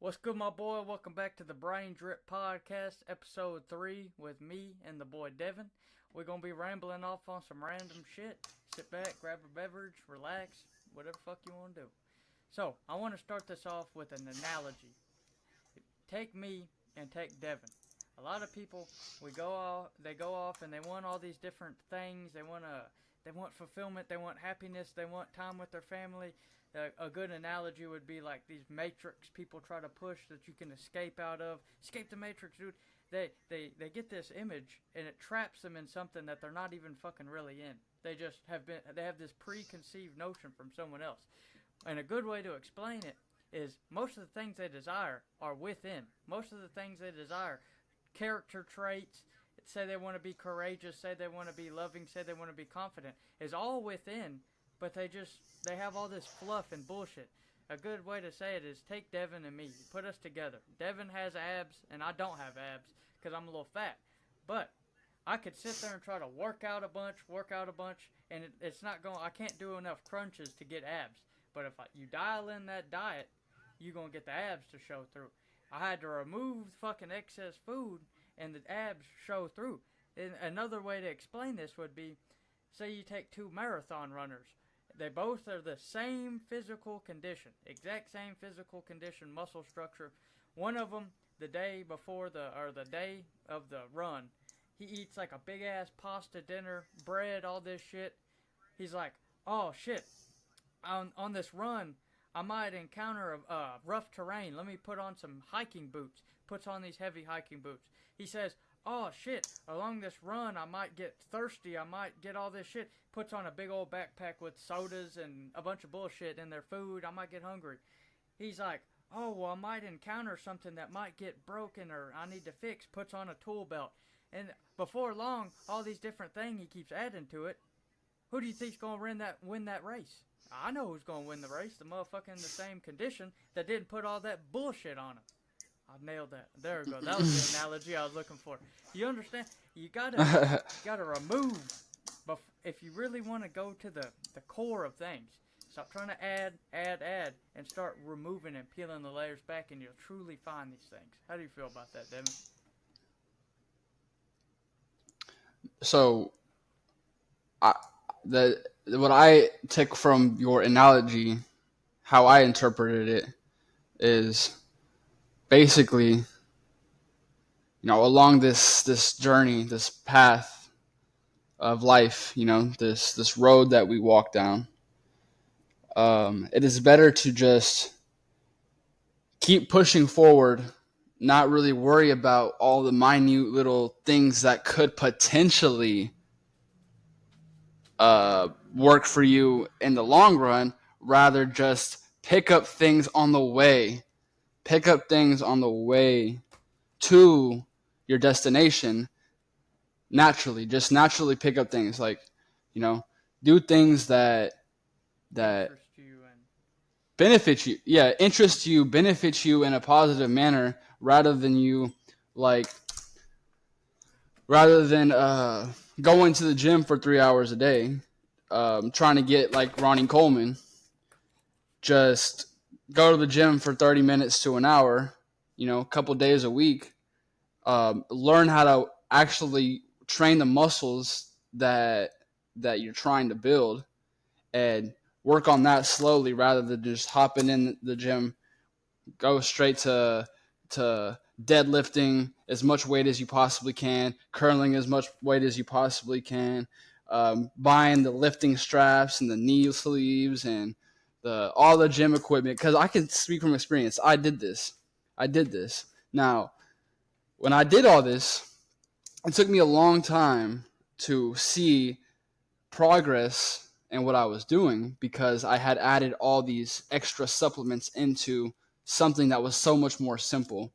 What's good, my boy? Welcome back to the Brain Drip Podcast, episode 3, with me and the boy Devin. We're going to be rambling off on some random shit. Sit back, grab a beverage, relax, whatever the fuck you want to do. So, I want to start this off with an analogy. Take me and take Devin. A lot of people, they go off and they want all these different things. They want fulfillment, they want happiness, they want time with their family. A good analogy would be like these matrix people try to push that you can escape out of. Escape the matrix, dude. They get this image and it traps them in something that they're not even fucking really in. They have this preconceived notion from someone else. And a good way to explain it is most of the things they desire are within. Most of the things they desire, character traits, say they want to be courageous, say they want to be loving, say they want to be confident, is all within, but they have all this fluff and bullshit. A good way to say it is take Devin and me, put us together. Devin has abs, and I don't have abs, because I'm a little fat. But I could sit there and try to work out a bunch, and it's not going, I can't do enough crunches to get abs. But if you dial in that diet, you're going to get the abs to show through. I had to remove fucking excess food, and the abs show through. And another way to explain this would be, say you take two marathon runners. They both are the same physical condition, exact same physical condition, muscle structure. One of them, the day of the run, he eats like a big ass pasta dinner, bread, all this shit. He's like, oh shit, on this run, I might encounter rough terrain. Let me put on some hiking boots. Puts on these heavy hiking boots. He says, oh shit, along this run I might get thirsty, I might get all this shit. Puts on a big old backpack with sodas and a bunch of bullshit in their food, I might get hungry. He's like, oh well, I might encounter something that might get broken or I need to fix. Puts on a tool belt. And before long, all these different things he keeps adding to it. Who do you think's going to win that race? I know who's going to win the race, the motherfucker in the same condition that didn't put all that bullshit on him. I nailed that. There we go. That was the analogy I was looking for. You understand? You gotta remove. But if you really want to go to the core of things, stop trying to add, and start removing and peeling the layers back, and you'll truly find these things. How do you feel about that, Devin? So, I, what I took from your analogy, how I interpreted it, is basically, along this journey, this path of life, this road that we walk down, it is better to just keep pushing forward, not really worry about all the minute little things that could potentially work for you in the long run. Rather, just pick up things on the way. Pick up things on the way to your destination naturally. Just naturally pick up things like, do things that Interest you and benefit you. Yeah, interest you, benefit you in a positive manner, rather than like rather than going to the gym for 3 hours a day, trying to get like Ronnie Coleman. Just go to the gym for 30 minutes to an hour, a couple days a week. Learn how to actually train the muscles that you're trying to build, and work on that slowly rather than just hopping in the gym. Go straight to deadlifting as much weight as you possibly can, curling as much weight as you possibly can, buying the lifting straps and the knee sleeves and all the gym equipment. Because I can speak from experience. I did this. Now, when I did all this, it took me a long time to see progress in what I was doing, because I had added all these extra supplements into something that was so much more simple,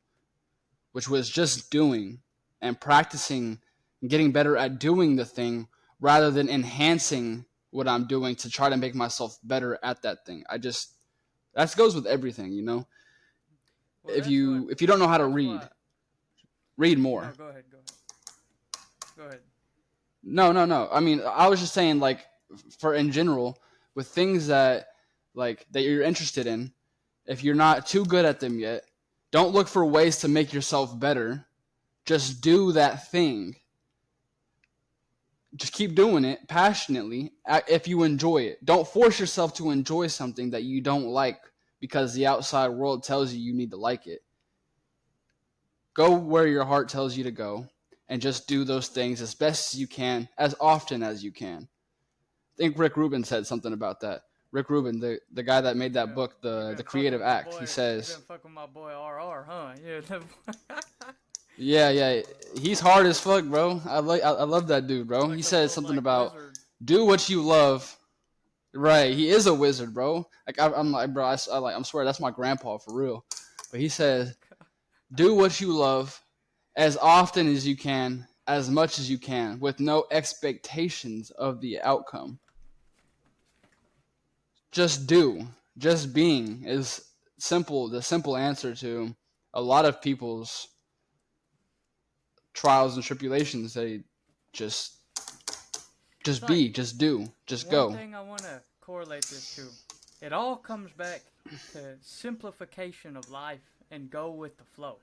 which was just doing and practicing and getting better at doing the thing rather than enhancing what I'm doing to try to make myself better at that thing. That goes with everything, well, If you don't know how to read no, more. go ahead. No. I mean, I was just saying, like, for in general, with things that you're interested in, if you're not too good at them yet, Don't look for ways to make yourself better. Just do that thing. Just keep doing it passionately if you enjoy it. Don't force yourself to enjoy something that you don't like because the outside world tells you need to like it. Go where your heart tells you to go and just do those things as best as you can, as often as you can. I think Rick Rubin said something about that. Rick Rubin, the guy that made that book, the Creative Act, he says... You been fucking my boy RR, huh? Yeah, he's hard as fuck, bro. I love that dude, bro. He says something about do what you love. Right, he is a wizard, bro. Like I'm like, bro, I'm swear that's my grandpa for real. But he says, do what you love as often as you can, as much as you can, with no expectations of the outcome. Just do. Just being is the simple answer to a lot of people's trials and tribulations. They just be, like, just do, just go. One thing I want to correlate this to, it all comes back to simplification of life and go with the flow.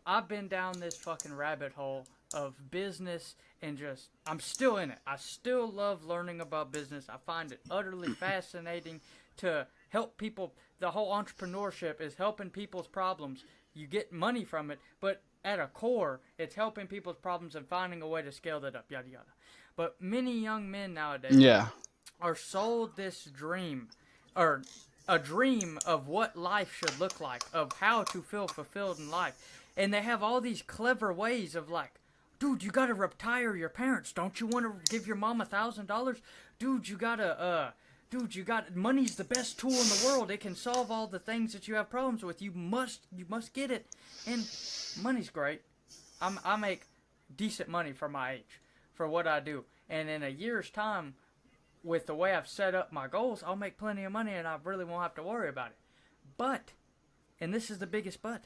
I've been down this fucking rabbit hole of business and I'm still in it. I still love learning about business. I find it utterly fascinating to help people. The whole entrepreneurship is helping people's problems. You get money from it, but at a core, it's helping people's problems and finding a way to scale that up, yada yada. But many young men nowadays are sold this dream, or a dream of what life should look like, of how to feel fulfilled in life. And they have all these clever ways of like, dude, you gotta retire your parents. Don't you want to give your mom $1,000? Dude, money's the best tool in the world. It can solve all the things that you have problems with. You must get it. And money's great. I make decent money for my age, for what I do. And in a year's time, with the way I've set up my goals, I'll make plenty of money and I really won't have to worry about it. But, and this is the biggest but,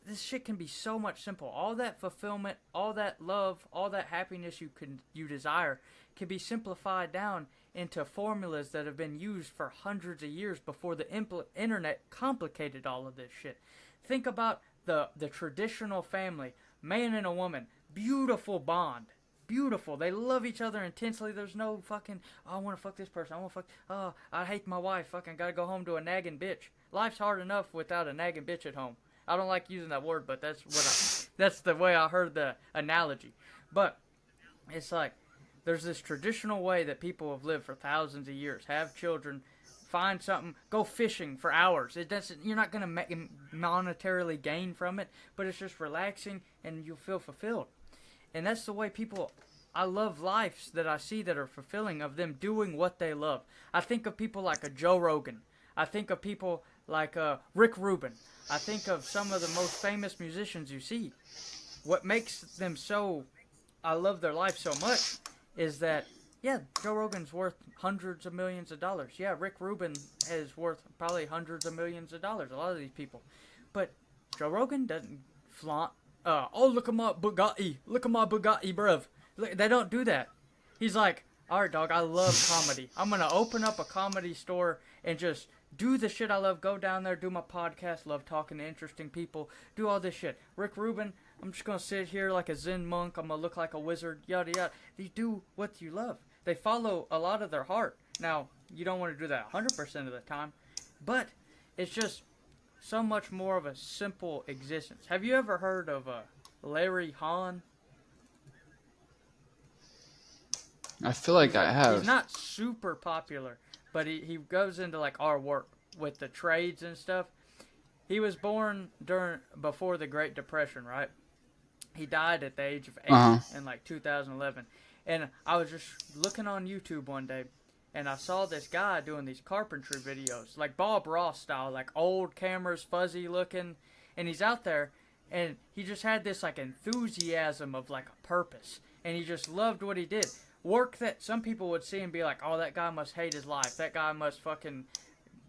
this shit can be so much simple. All that fulfillment, all that love, all that happiness you desire can be simplified down into formulas that have been used for hundreds of years before the internet complicated all of this shit. Think about the traditional family, man and a woman, beautiful bond. Beautiful. They love each other intensely. There's no fucking, oh, I want to fuck this person. I hate my wife. Fucking gotta go home to a nagging bitch. Life's hard enough without a nagging bitch at home. I don't like using that word, but that's the way I heard the analogy. But it's like, there's this traditional way that people have lived for thousands of years. Have children, find something, go fishing for hours. You're not gonna monetarily gain from it, but it's just relaxing and you'll feel fulfilled. And that's the way I love lives that I see that are fulfilling, of them doing what they love. I think of people like a Joe Rogan. I think of people like Rick Rubin. I think of some of the most famous musicians you see. What makes them I love their life so much is that, yeah, Joe Rogan's worth hundreds of millions of dollars. Yeah, Rick Rubin is worth probably hundreds of millions of dollars, a lot of these people. But Joe Rogan doesn't flaunt, look at my Bugatti, bruv. They don't do that. He's like, alright, dog, I love comedy. I'm gonna open up a comedy store and just do the shit I love, go down there, do my podcast, love talking to interesting people, do all this shit. Rick Rubin, I'm just gonna sit here like a Zen monk, I'm gonna look like a wizard, yada yada. They do what you love. They follow a lot of their heart. Now, you don't want to do that 100% of the time, but it's just so much more of a simple existence. Have you ever heard of Larry Hahn? I feel like I have. He's not super popular, but he goes into like our work with the trades and stuff. He was born before the Great Depression, right? He died at the age of 8 in like 2011. And I was just looking on YouTube one day, and I saw this guy doing these carpentry videos, like Bob Ross style, like old cameras, fuzzy looking, and he's out there, and he just had this like enthusiasm of like a purpose, and he just loved what he did. Work that some people would see and be like, oh, that guy must hate his life, that guy must fucking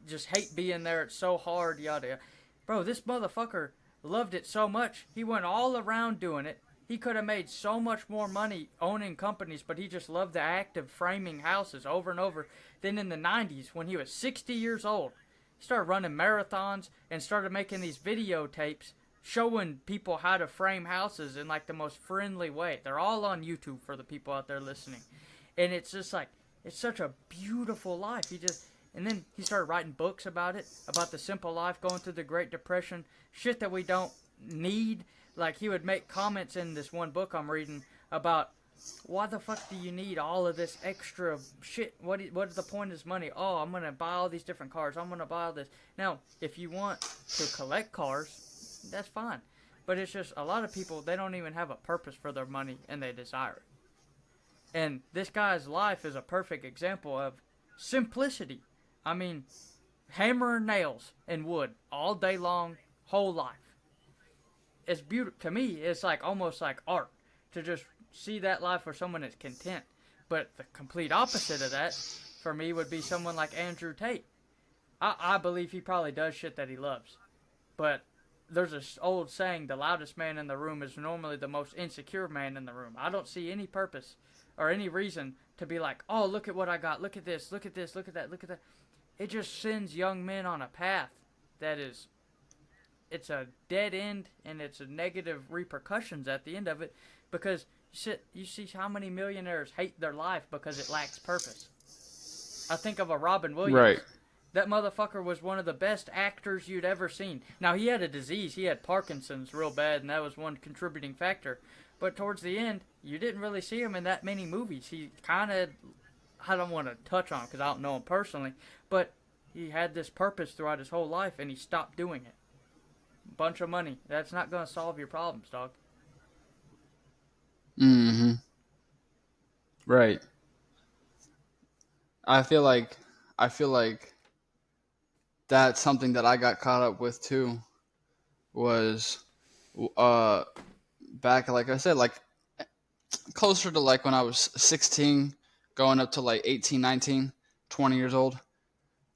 just hate being there, it's so hard, yada yada. Bro, this motherfucker loved it so much, he went all around doing it. He could have made so much more money owning companies, but he just loved the act of framing houses over and over. Then in the 90s, when he was 60 years old, He started running marathons and started making these videotapes showing people how to frame houses in like the most friendly way. They're all on YouTube for the people out there listening. And it's just like, it's such a beautiful life. And then he started writing books about it, about the simple life, going through the Great Depression, shit that we don't need. Like, he would make comments in this one book I'm reading about, why the fuck do you need all of this extra shit? What is the point of this money? Oh, I'm going to buy all these different cars. I'm going to buy all this. Now, if you want to collect cars, that's fine. But it's just, a lot of people, they don't even have a purpose for their money, and they desire it. And this guy's life is a perfect example of simplicity. I mean, hammering nails and wood all day long, whole life. It's beautiful. To me, it's like almost like art to just see that life where someone is content. But the complete opposite of that, for me, would be someone like Andrew Tate. I believe he probably does shit that he loves. But there's this old saying, the loudest man in the room is normally the most insecure man in the room. I don't see any purpose or any reason to be like, oh, look at what I got. Look at this. Look at this. Look at that. Look at that. It just sends young men on a path that is, it's a dead end, and it's a negative repercussions at the end of it, because you see how many millionaires hate their life because it lacks purpose. I think of a Robin Williams. Right. That motherfucker was one of the best actors you'd ever seen. Now, he had a disease. He had Parkinson's real bad, and that was one contributing factor. But towards the end, you didn't really see him in that many movies. He kind of, I don't want to touch on because I don't know him personally, but he had this purpose throughout his whole life, and he stopped doing it. Bunch of money. That's not going to solve your problems, dog. Mm-hmm. Right. I feel like that's something that I got caught up with too. Was back, like I said, like closer to like when I was 16, going up to like 18, 19, 20 years old.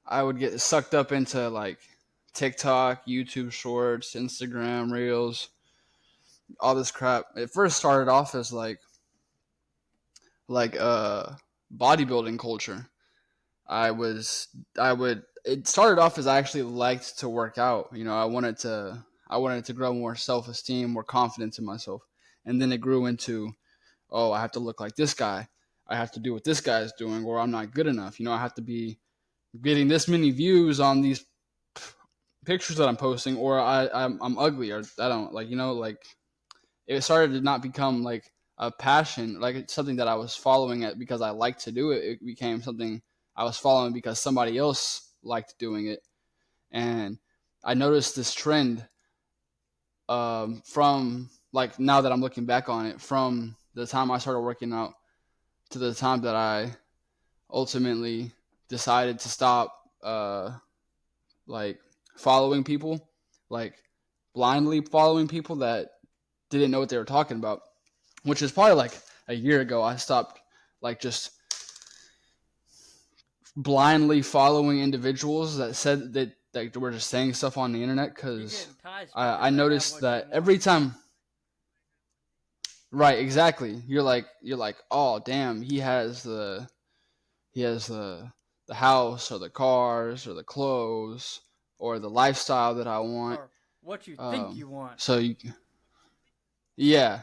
I would get sucked up into like TikTok, YouTube Shorts, Instagram Reels, all this crap. It first started off as like bodybuilding culture. It started off as I actually liked to work out. You know, I wanted to grow more self-esteem, more confidence in myself. And then it grew into, oh, I have to look like this guy. I have to do what this guy is doing, or I'm not good enough. You know, I have to be getting this many views on these pictures that I'm posting, or I'm ugly, or I don't like, you know, like it started to not become like a passion, like it's something that I was following it because I liked to do it. It became something I was following because somebody else liked doing it. And I noticed this trend from like, now that I'm looking back on it, from the time I started working out to the time that I ultimately decided to stop like following people, like blindly following people that didn't know what they were talking about, which is probably like a year ago. I stopped like just blindly following individuals that said that were just saying stuff on the internet, because I noticed that every time. Right, exactly. You're like, oh damn, he has the house or the cars or the clothes or the lifestyle that I want. Or what you think you want. So yeah,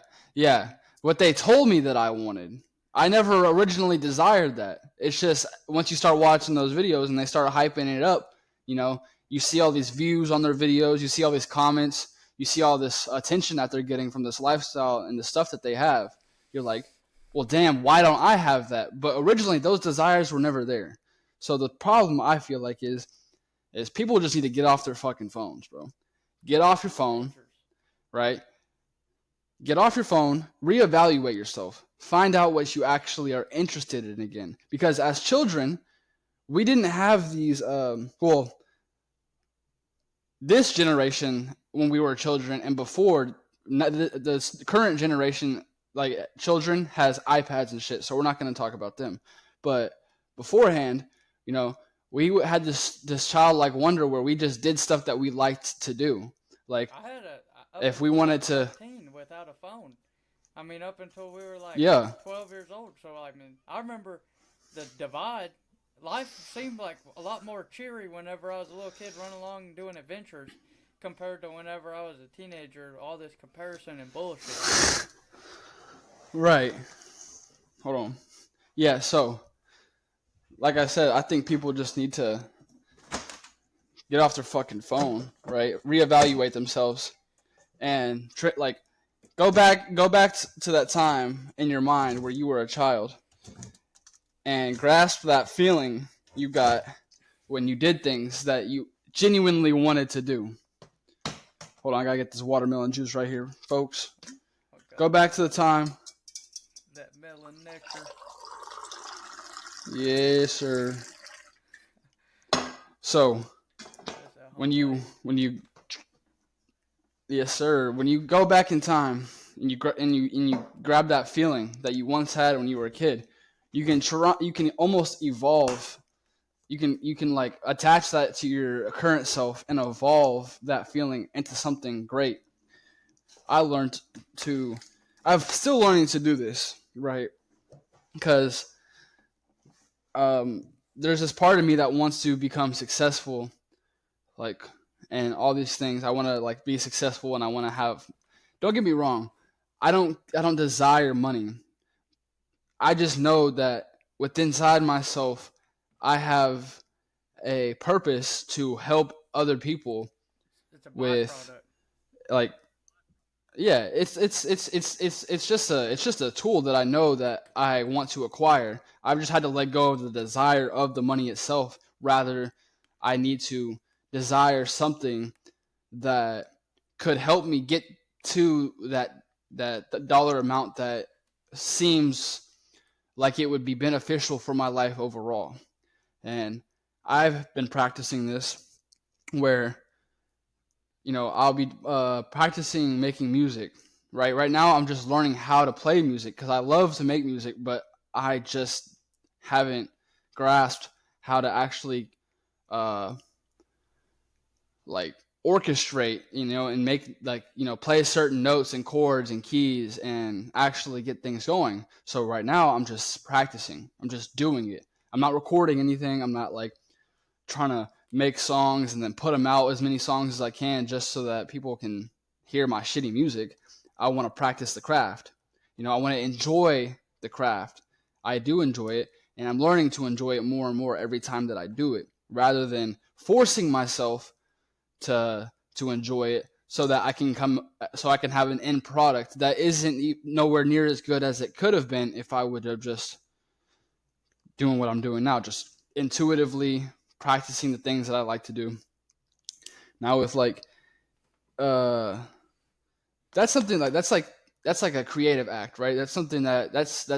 what they told me that I wanted. I never originally desired that. It's just once you start watching those videos and they start hyping it up, you know, you see all these views on their videos, you see all these comments, you see all this attention that they're getting from this lifestyle and the stuff that they have. You're like, well, damn, why don't I have that? But originally, those desires were never there. So the problem, I feel like, is people just need to get off their fucking phones, bro. Get off your phone, right? Get off your phone, reevaluate yourself, find out what you actually are interested in again. Because as children, we didn't have these, this generation, when we were children and before, the current generation, like children, has iPads and shit, so we're not going to talk about them. But beforehand, you know, we had this childlike wonder where we just did stuff that we liked to do. Like, if we wanted to, without a phone. I mean, up until we were like 12 years old. So I mean, I remember the divide. life seemed like a lot more cheery whenever I was a little kid running along and doing adventures compared to whenever I was a teenager, all this comparison and bullshit. Right. Hold on. Yeah, so, like I said, I think people just need to get off their fucking phone, right? Reevaluate themselves and go back to that time in your mind where you were a child and grasp that feeling you got when you did things that you genuinely wanted to do. Hold on, I gotta get this watermelon juice right here, folks. Go back to the time. That melon nectar. Yes, sir. So, when you yes, sir, when you go back in time and you grab that feeling that you once had when you were a kid, you can almost evolve. You can like attach that to your current self and evolve that feeling into something great. I'm still learning to do this, right? Because there's this part of me that wants to become successful, like, and all these things. I want to like be successful, and I want to have. Don't get me wrong, I don't desire money. I just know that within inside myself, I have a purpose to help other people It's a with, byproduct. like, yeah, it's just a tool that I know that I want to acquire. I've just had to let go of the desire of the money itself. Rather, I need to desire something that could help me get to that dollar amount that seems like it would be beneficial for my life overall. And I've been practicing this where I'll be practicing making music. Right now, I'm just learning how to play music because I love to make music, but I just haven't grasped how to actually uh, like orchestrate, and make play certain notes and chords and keys and actually get things going. So right now, I'm just practicing. I'm just doing it. I'm not recording anything. I'm not like trying to make songs and then put them out as many songs as I can just so that people can hear my shitty music. I want to practice the craft. I want to enjoy the craft. I do enjoy it, and I'm learning to enjoy it more and more every time that I do it, rather than forcing myself to enjoy it so that I can have an end product that isn't nowhere near as good as it could have been if I would have just doing what I'm doing now, just intuitively practicing the things that I like to do. Now with that's something like that's like a creative act, right? That's something that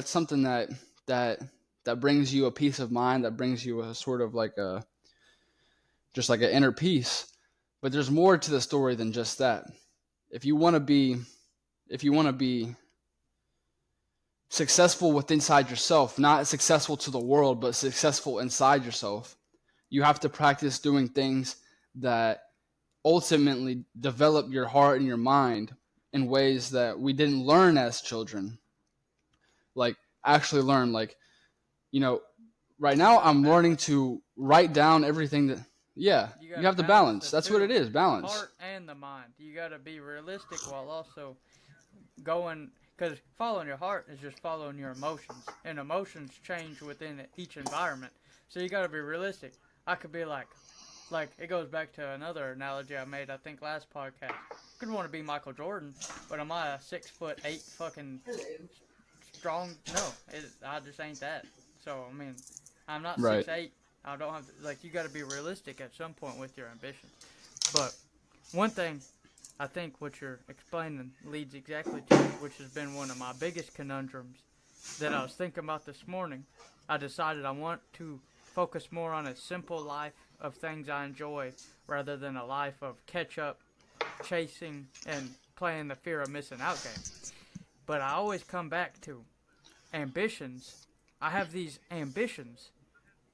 brings you a peace of mind, that brings you a sort of like a just like an inner peace. But there's more to the story than just that. If you want to be successful with inside yourself, not successful to the world, but successful inside yourself, you have to practice doing things that ultimately develop your heart and your mind in ways that we didn't learn as children. Like actually learn, right now I'm learning to write down everything that, yeah, you have to balance. That's what it is, balance. The heart and the mind. You got to be realistic while also going, because following your heart is just following your emotions, and emotions change within each environment. So you got to be realistic. I could be like it goes back to another analogy I made, I think, last podcast. I could want to be Michael Jordan, but am I a 6'8" fucking strong? No, I just ain't that. So I mean, I'm not 6'8". I don't have you got to be realistic at some point with your ambitions. But one thing I think what you're explaining leads exactly to, which has been one of my biggest conundrums that I was thinking about this morning. I decided I want to focus more on a simple life of things I enjoy rather than a life of catch up, chasing, and playing the fear of missing out game. But I always come back to ambitions. I have these ambitions.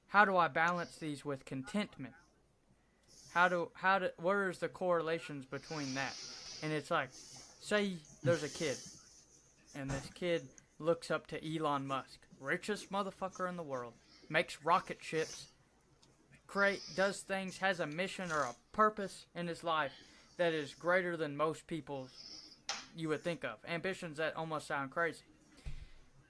How do I balance these with contentment? Where's the correlations between that? And it's like, say there's a kid, and this kid looks up to Elon Musk, richest motherfucker in the world, makes rocket ships, does things, has a mission or a purpose in his life that is greater than most people's you would think of. Ambitions that almost sound crazy.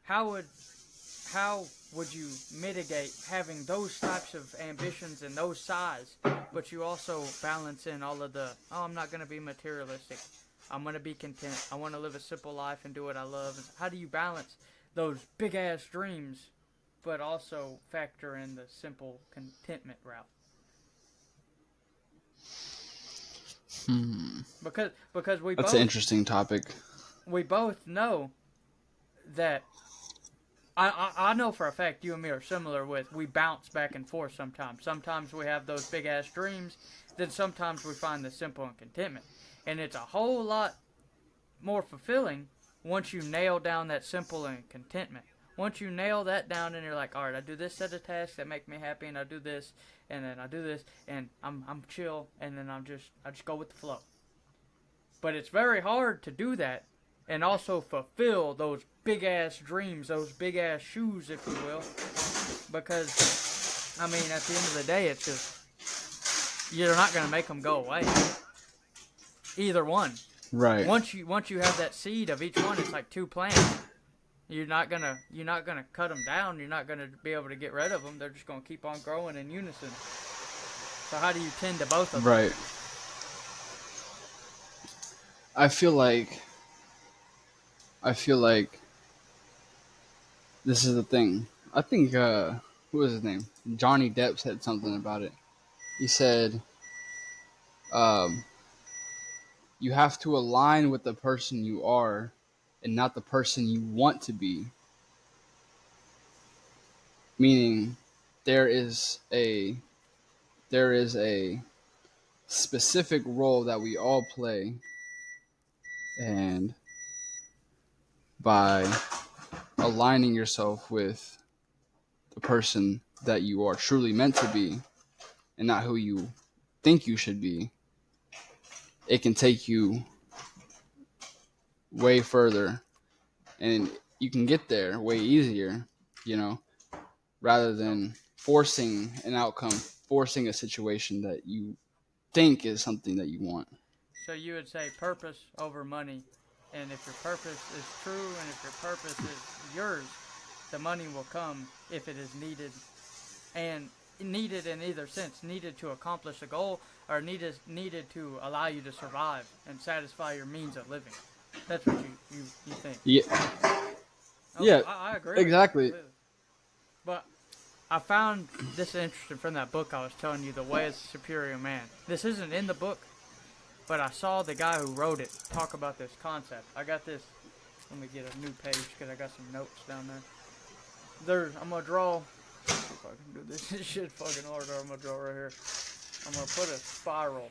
How would you mitigate having those types of ambitions and those size, but you also balance in all of the, I'm not going to be materialistic. I'm going to be content. I want to live a simple life and do what I love. How do you balance those big-ass dreams, but also factor in the simple contentment route? Because That's an interesting topic. We both know that I know for a fact you and me are similar with we bounce back and forth sometimes. Sometimes we have those big ass dreams, then sometimes we find the simple and contentment. And it's a whole lot more fulfilling once you nail down that simple and contentment. Once you nail that down and you're like, all right, I do this set of tasks that make me happy, and I do this, and then I do this, and I'm chill, and then I just go with the flow. But it's very hard to do that and also fulfill those big ass dreams, those big ass shoes, if you will, because I mean, at the end of the day, it's just you're not gonna make them go away. Either one. Right. Once you have that seed of each one, it's like two plants. You're not gonna cut them down. You're not gonna be able to get rid of them. They're just gonna keep on growing in unison. So how do you tend to both of them? Right. I feel like this is the thing. I think who was his name? Johnny Depp said something about it. He said, you have to align with the person you are and not the person you want to be. Meaning there is a specific role that we all play, and by aligning yourself with the person that you are truly meant to be and not who you think you should be, it can take you way further, and you can get there way easier, rather than forcing an outcome, forcing a situation that you think is something that you want. So you would say purpose over money, and if your purpose is true and if your purpose is yours, the money will come if it is needed, and needed in either sense, needed to accomplish a goal or needed to allow you to survive and satisfy your means of living. That's what you think. Yeah. Okay, Yeah. I agree. Exactly. But I found this interesting from that book I was telling you, The Way of the Superior Man. This isn't in the book, but I saw the guy who wrote it talk about this concept. I got this. Let me get a new page because I got some notes down there. I'm going to draw. Let's see if I can do this. This shit fucking hard. I'm going to draw right here. I'm going to put a spiral.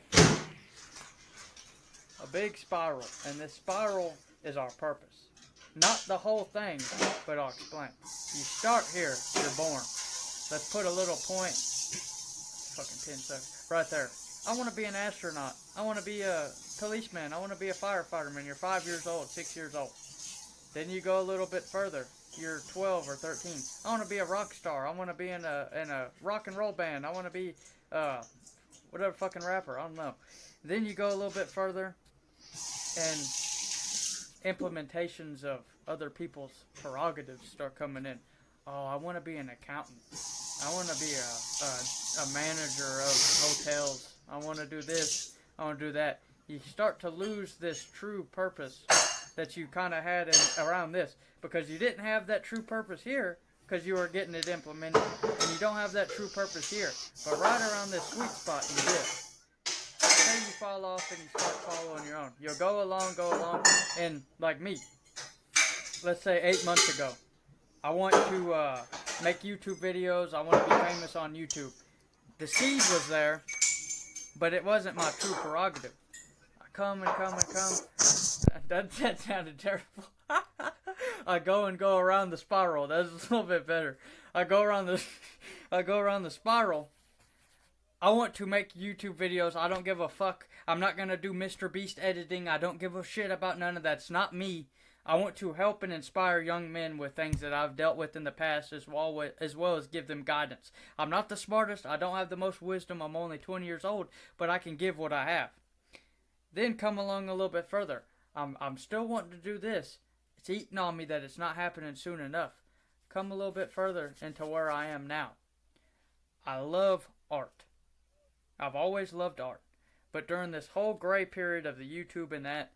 A big spiral. And this spiral is our purpose. Not the whole thing, but I'll explain. You start here. You're born. Let's put a little point. Fucking 10 seconds. Right there. I want to be an astronaut. I want to be a policeman. I want to be a firefighter. You're 5 years old, 6 years old. Then you go a little bit further. You're 12 or 13. I want to be a rock star. I want to be in a rock and roll band. I want to be whatever fucking rapper. I don't know. Then you go a little bit further, and implementations of other people's prerogatives start coming in. Oh, I want to be an accountant. I want to be a manager of hotels. I want to do this. I want to do that. You start to lose this true purpose that you kind of had around this, because you didn't have that true purpose here because you were getting it implemented, and you don't have that true purpose here. But right around this sweet spot, you did. Then you fall off and you start following your own. You'll go along, and like me, let's say 8 months ago, I want to make YouTube videos. I want to be famous on YouTube. The seed was there, but it wasn't my true prerogative. I come. That sounded terrible. I go around the spiral. That's a little bit better. I go around the spiral. I want to make YouTube videos. I don't give a fuck. I'm not gonna do Mr. Beast editing. I don't give a shit about none of that. It's not me. I want to help and inspire young men with things that I've dealt with in the past, as well as give them guidance. I'm not the smartest. I don't have the most wisdom. I'm only 20 years old, but I can give what I have. Then come along a little bit further. I'm still wanting to do this. It's eating on me that it's not happening soon enough. Come a little bit further into where I am now. I love art. I've always loved art. But during this whole gray period of the YouTube and that,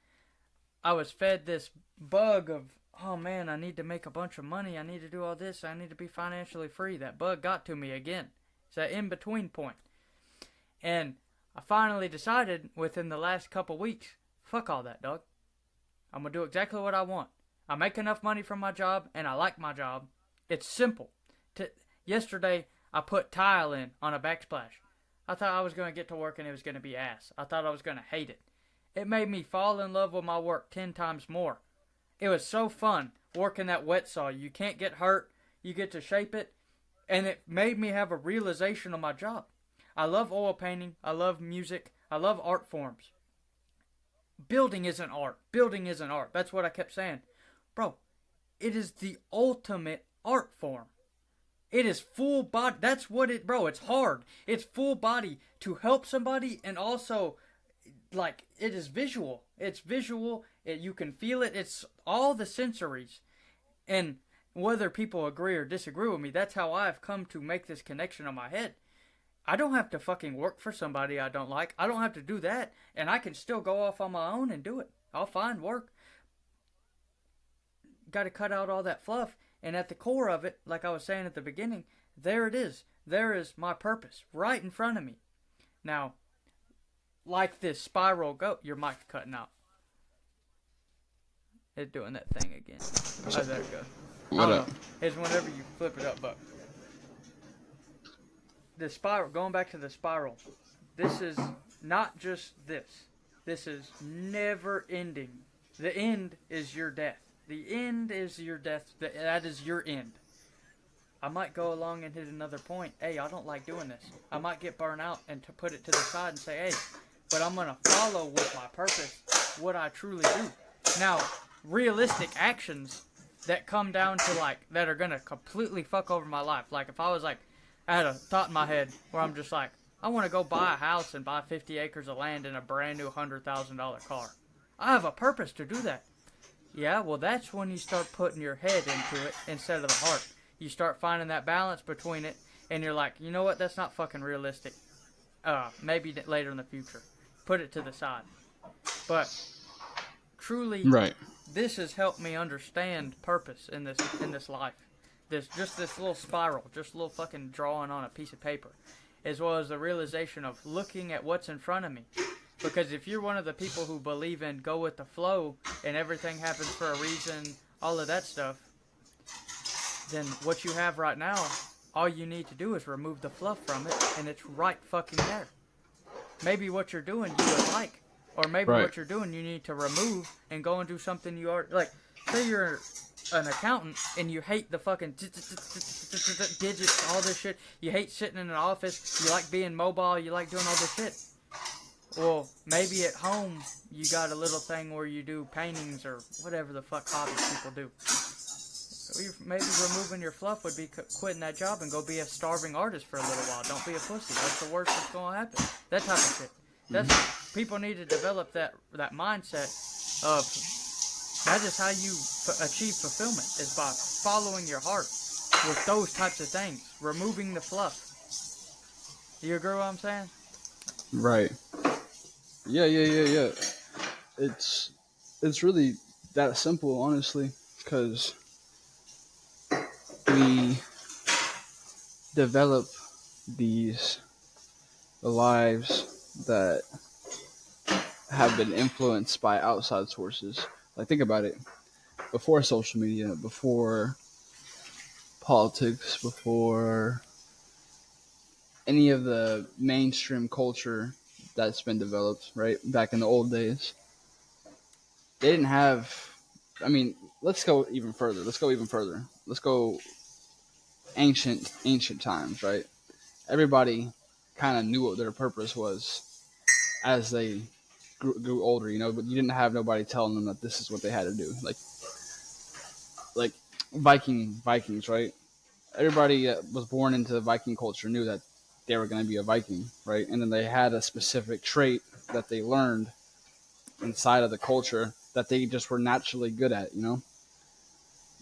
I was fed this bug of, oh man, I need to make a bunch of money. I need to do all this. I need to be financially free. That bug got to me again. It's that in-between point. And I finally decided within the last couple weeks, fuck all that, dog. I'm going to do exactly what I want. I make enough money from my job, and I like my job. It's simple. Yesterday, I put tile in on a backsplash. I thought I was going to get to work and it was going to be ass. I thought I was going to hate it. It made me fall in love with my work 10 times more. It was so fun working that wet saw. You can't get hurt. You get to shape it. And it made me have a realization of my job. I love oil painting. I love music. I love art forms. Building isn't art. Building isn't art. That's what I kept saying. Bro, it is the ultimate art form. It is full body. That's what it, bro. It's hard. It's full body to help somebody, and also, like, it is visual. It's visual. You can feel it. It's all the sensories. And whether people agree or disagree with me, that's how I've come to make this connection on my head. I don't have to fucking work for somebody I don't like. I don't have to do that. And I can still go off on my own and do it. I'll find work. Got to cut out all that fluff. And at the core of it, like I was saying at the beginning, there it is. There is my purpose right in front of me. Now, like this spiral goat, your mic's cutting out. It's doing that thing again. Oh, there it goes. What up? It's whenever you flip it up, but the spiral, going back to the spiral, this is not just this. This is never ending. The end is your death. The end is your death. That is your end. I might go along and hit another point. Hey, I don't like doing this. I might get burnt out and to put it to the side and say, hey, but I'm going to follow with my purpose what I truly do. Now, realistic actions that come down to, like, that are going to completely fuck over my life. Like, if I was, like, I had a thought in my head where I'm just like, I want to go buy a house and buy 50 acres of land and a brand new $100,000 car. I have a purpose to do that. Yeah, well, that's when you start putting your head into it instead of the heart. You start finding that balance between it, and you're like, you know what? That's not fucking realistic. Maybe later in the future. Put it to the side. But truly, Right. This has helped me understand purpose in this life. This little spiral, just a little fucking drawing on a piece of paper, as well as the realization of looking at what's in front of me. Because if you're one of the people who believe in go with the flow and everything happens for a reason, all of that stuff, then what you have right now, all you need to do is remove the fluff from it, and it's right fucking there. Maybe what you're doing you would like, or maybe Right. what you're doing you need to remove and go and do something you are like. Say you're an accountant and you hate the fucking digits, all this shit. You hate sitting in an office. You like being mobile. You like doing all this shit. Well, maybe at home you got a little thing where you do paintings or whatever the fuck hobbies people do. So maybe removing your fluff would be quitting that job and go be a starving artist for a little while. Don't be a pussy. That's the worst that's going to happen. That type of shit. That's people need to develop that mindset of that is how you achieve fulfillment, is by following your heart with those types of things, removing the fluff. Do you agree with what I'm saying? Right. Yeah. It's really that simple, honestly, because we develop these lives that have been influenced by outside sources. Like, think about it. Before social media, before politics, before any of the mainstream culture that's been developed, right, back in the old days, they didn't have, I mean, let's go even further. Let's go ancient times, right? Everybody kind of knew what their purpose was as they grew older, but you didn't have nobody telling them that this is what they had to do. Like, like Vikings, right? Everybody that was born into the Viking culture knew that they were going to be a Viking, right? And then they had a specific trait that they learned inside of the culture that they just were naturally good at.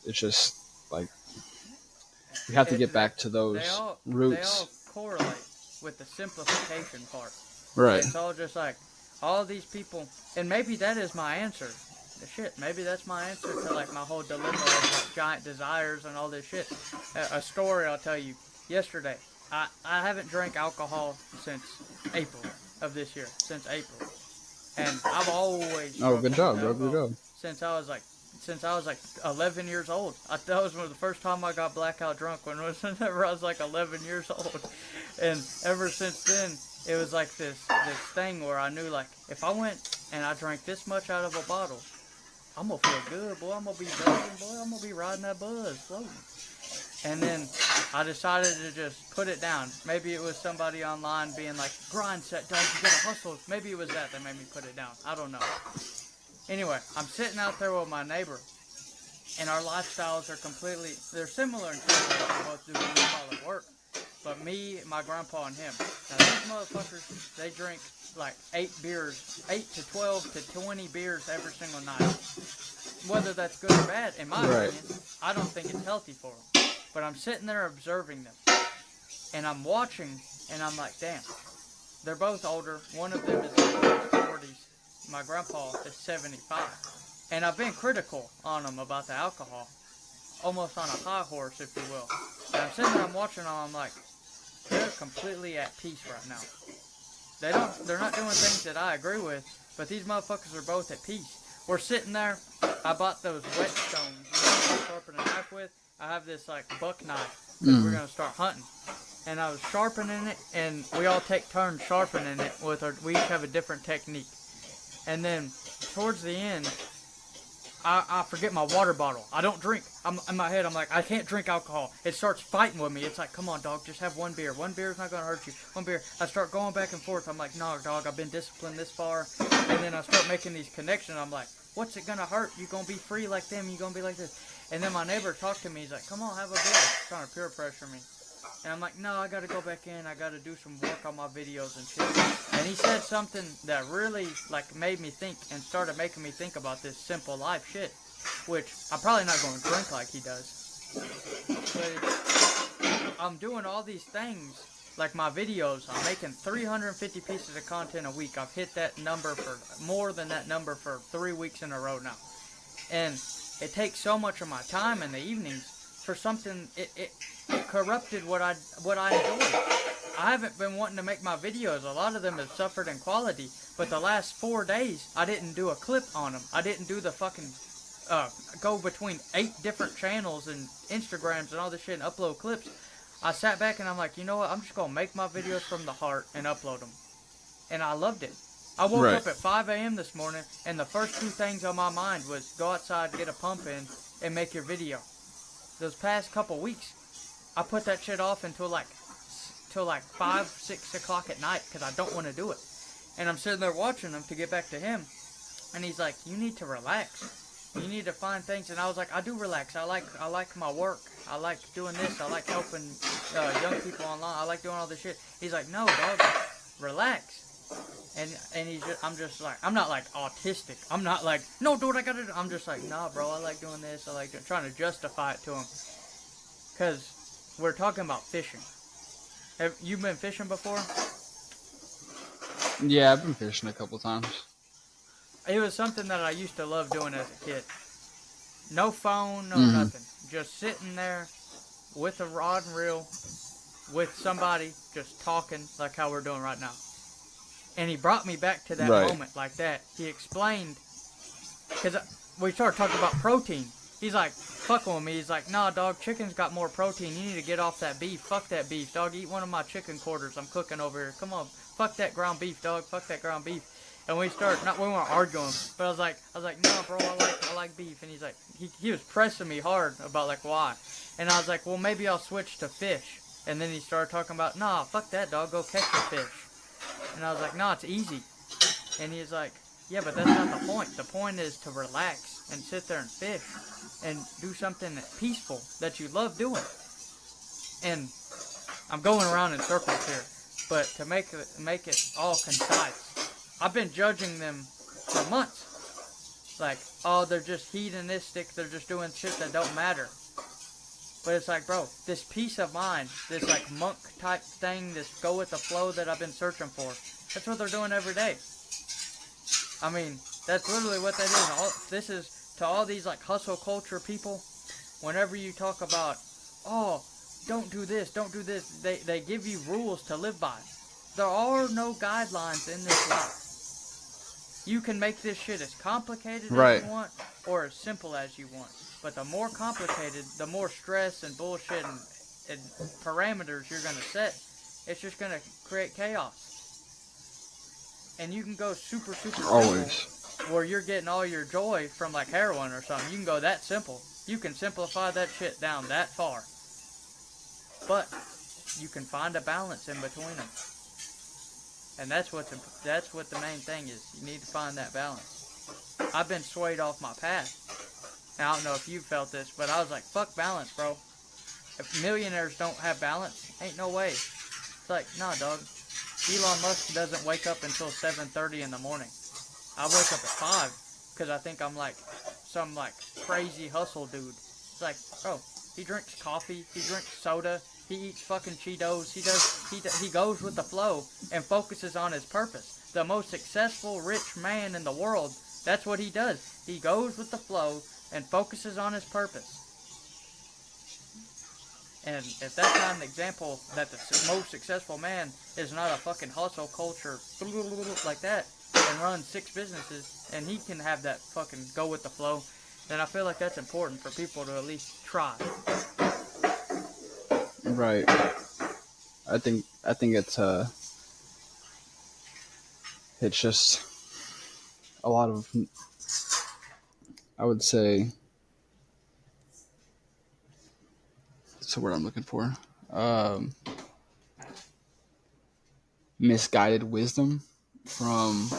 It's just like we have to get back to those roots. They all correlate with the simplification part. Right. It's all just like all these people, and maybe that is my answer. Shit, maybe that's my answer to like my whole dilemma of like giant desires and all this shit. A story I'll tell you. Yesterday, I haven't drank alcohol since April of this year. Since April, and I've always good job, bro. Good job. Since I was like 11 years old. That was the first time I got blackout drunk whenever I was like 11 years old, and ever since then it was like this thing where I knew like if I went and I drank this much out of a bottle, I'm gonna feel good, boy. I'm gonna be buzzing, boy. I'm gonna be riding that buzz, floating. And then I decided to just put it down. Maybe it was somebody online being like, grind set, dog, you gotta hustle. Maybe it was that made me put it down. I don't know. Anyway, I'm sitting out there with my neighbor, and our lifestyles are they're similar in terms of we both do blue collar work. But me, my grandpa, and him. Now, these motherfuckers, they drink like 8 to 12 to 20 beers every single night. Whether that's good or bad, in my opinion, I don't think it's healthy for them. But I'm sitting there observing them, and I'm watching, and I'm like, damn, they're both older. One of them is in his 40s. My grandpa is 75. And I've been critical on them about the alcohol, almost on a high horse, if you will. And I'm sitting there, I'm watching them, I'm like, they're completely at peace right now. They're not doing things that I agree with, but these motherfuckers are both at peace. We're sitting there. I bought those whetstones to sharpen a knife with. I have this like buck knife because we're gonna start hunting, and I was sharpening it, and we all take turns sharpening it we each have a different technique. And then towards the end, I forget my water bottle. I don't drink. In my head, I'm like, I can't drink alcohol. It starts fighting with me. It's like, come on, dog, just have one beer. One beer is not going to hurt you. One beer. I start going back and forth. I'm like, no, dog, I've been disciplined this far. And then I start making these connections. I'm like, what's it going to hurt? You going to be free like them. You going to be like this. And then my neighbor talked to me. He's like, come on, have a beer. He's trying to peer pressure me. And I'm like, no, I got to go back in. I got to do some work on my videos and shit. And he said something that really like made me think and started making me think about this simple life shit. Which I'm probably not going to drink like he does. But I'm doing all these things, like my videos. I'm making 350 pieces of content a week. I've hit that number for more than that number for 3 weeks in a row now. And it takes so much of my time in the evenings for something. It corrupted what I enjoy. I haven't been wanting to make my videos. A lot of them have suffered in quality. But the last 4 days, I didn't do a clip on them. I didn't do the fucking go between 8 different channels and Instagrams and all this shit and upload clips. I sat back and I'm like, you know what? I'm just going to make my videos from the heart and upload them. And I loved it. I woke up at 5 a.m. this morning, and the first 2 things on my mind was go outside, get a pump in, and make your video. Those past couple weeks, I put that shit off until like 5, 6 o'clock at night because I don't want to do it. And I'm sitting there watching them to get back to him, and he's like, you need to relax. You need to find things. And I was like, I do relax. I like my work. I like doing this. I like helping young people online. I like doing all this shit. He's like, no, dog, relax. And I'm just like, I'm not like autistic. I'm not like, no, dude, I gotta do. I'm just like, nah, bro, I like doing this. I like trying to justify it to him. Because we're talking about fishing. Have you been fishing before? Yeah, I've been fishing a couple times. It was something that I used to love doing as a kid. No phone, no nothing. Just sitting there with a rod and reel with somebody just talking like how we're doing right now. And he brought me back to that moment like that. He explained, because we started talking about protein. He's like, fucking with me. He's like, nah, dog, chicken's got more protein. You need to get off that beef. Fuck that beef, dog. Eat one of my chicken quarters I'm cooking over here. Come on. Fuck that ground beef, dog. Fuck that ground beef. And we weren't arguing, but I was like, no, bro, I like beef. And he's like, he was pressing me hard about like why. And I was like, well, maybe I'll switch to fish. And then he started talking about, nah, fuck that, dog. Go catch your fish. And I was like, no, it's easy. And he's like, yeah, but that's not the point. The point is to relax. and sit there and fish and do something peaceful that you love doing. And I'm going around in circles here, but to make it all concise, I've been judging them for months. Like, oh, they're just hedonistic, they're just doing shit that don't matter. But it's like, bro, this peace of mind, this like monk type thing, this go with the flow that I've been searching for, that's what they're doing every day. I mean, that's literally what that is. This is to all these like hustle culture people. Whenever you talk about, oh, don't do this, they give you rules to live by. There are no guidelines in this life. You can make this shit as complicated as you want or as simple as you want. But the more complicated, the more stress and bullshit and parameters you're going to set, it's just going to create chaos. And you can go super simple, where you're getting all your joy from like heroin or something. You can go that simple. You can simplify that shit down that far. But you can find a balance in between them. And that's what the main thing is. You need to find that balance. I've been swayed off my path. Now, I don't know if you felt this, but I was like, fuck balance, bro. If millionaires don't have balance, ain't no way. It's like, nah, dog. Elon Musk doesn't wake up until 7:30 in the morning. I wake up at 5 because I think I'm like some like crazy hustle dude. It's like, bro, he drinks coffee, he drinks soda, he eats fucking Cheetos, he goes with the flow and focuses on his purpose. The most successful rich man in the world, that's what he does. He goes with the flow and focuses on his purpose. And if that's not an example that the most successful man is not a fucking hustle culture like that and runs 6 businesses and he can have that fucking go with the flow, then I feel like that's important for people to at least try. Right. I think it's just a lot of, I would say, that's the word I'm looking for. Misguided wisdom from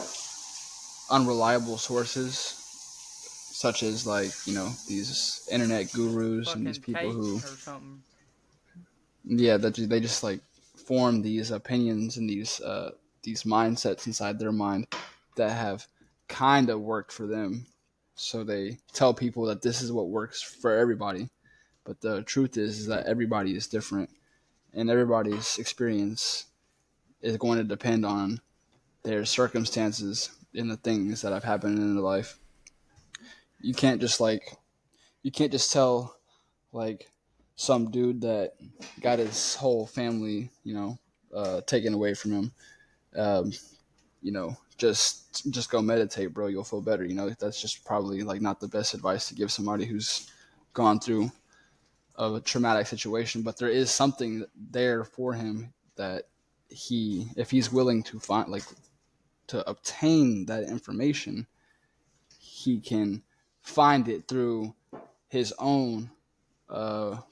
unreliable sources, such as like, you know, these internet gurus fucking and these people who, that they just like form these opinions and these mindsets inside their mind that have kind of worked for them. So they tell people that this is what works for everybody. But the truth is that everybody is different, and everybody's experience is going to depend on their circumstances and the things that have happened in their life. You can't just tell like some dude that got his whole family, taken away from him, just go meditate, bro. You'll feel better. That's just probably like not the best advice to give somebody who's gone through a traumatic situation, but there is something there for him that if he's willing to find, like, to obtain that information, he can find it through his own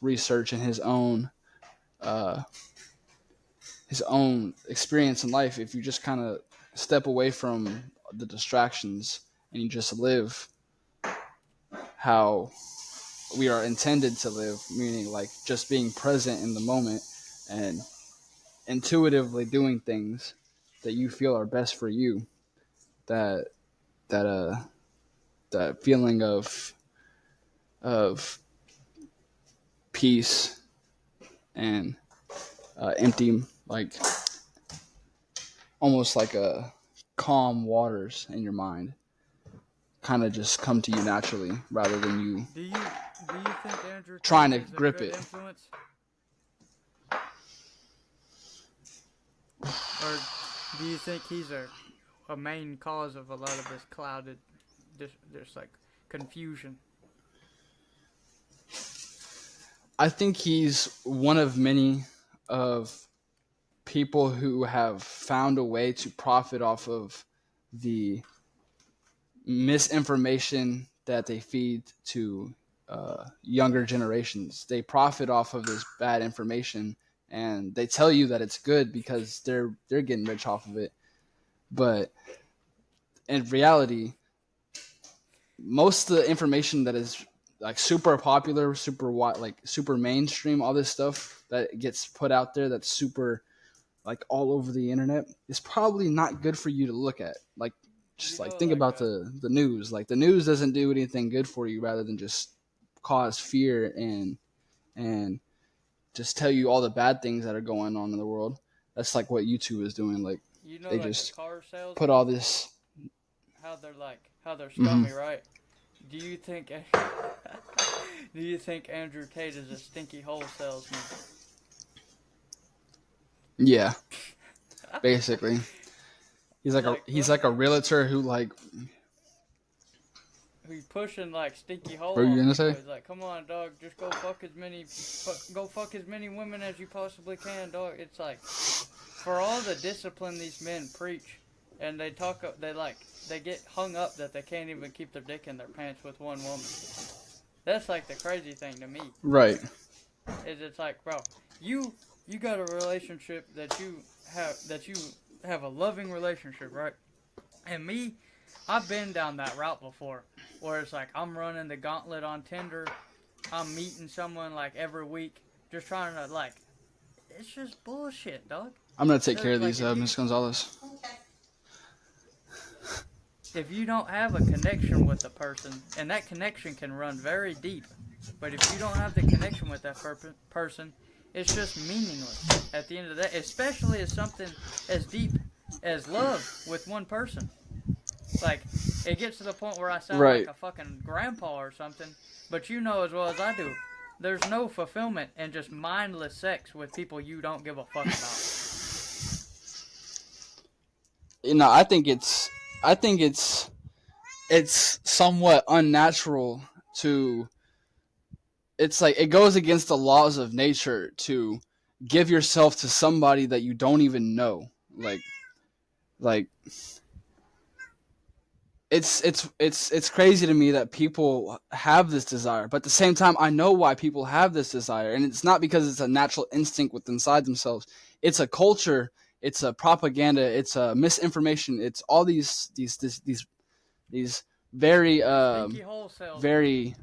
research and his own experience in life. If you just kind of step away from the distractions and you just live how we are intended to live, meaning like just being present in the moment and intuitively doing things that you feel are best for you, that feeling of peace and empty, like almost like a calm waters in your mind, kind of just come to you naturally rather than you. Do you think Andrew trying to is a grip good it? Influence? Or do you think he's a main cause of a lot of this clouded, this like confusion? I think he's one of many of people who have found a way to profit off of the misinformation that they feed to younger generations. They profit off of this bad information, and they tell you that it's good because they're getting rich off of it. But in reality, most of the information that is like super popular, super like super mainstream, all this stuff that gets put out there that's super like all over the internet is probably not good for you to look at. Like just like think about the news. Like the news doesn't do anything good for you rather than just cause fear and just tell you all the bad things that are going on in the world. That's like what YouTube is doing. Like they like just the car salesman, put all this. How they're scummy, right? Do you think Andrew Tate is a stinky hole salesman? Yeah, basically. He's like a realtor who like. Who's pushing like stinky hole? What were you gonna say? He's like, come on, dog, just go fuck as many women as you possibly can, dog. It's like, for all the discipline these men preach, and they get hung up that they can't even keep their dick in their pants with one woman. That's like the crazy thing to me. Right. It's like, bro, you got a relationship that you have a loving relationship, right? And me, I've been down that route before, where it's like I'm running the gauntlet on Tinder, I'm meeting someone like every week, just trying to like, it's just bullshit, dog. I'm gonna take care of these, Ms. Gonzalez. If you don't have a connection with the person, and that connection can run very deep, but if you don't have the connection with that person, it's just meaningless at the end of the day, especially as something as deep as love with one person. Like, it gets to the point where I sound like a fucking grandpa or something, but you know as well as I do, there's no fulfillment in just mindless sex with people you don't give a fuck about. You know, I think it's somewhat unnatural to. It's like it goes against the laws of nature to give yourself to somebody that you don't even know. Like. It's crazy to me that people have this desire, but at the same time, I know why people have this desire, and it's not because it's a natural instinct within inside themselves. It's a culture, it's a propaganda, it's a misinformation. It's all these very very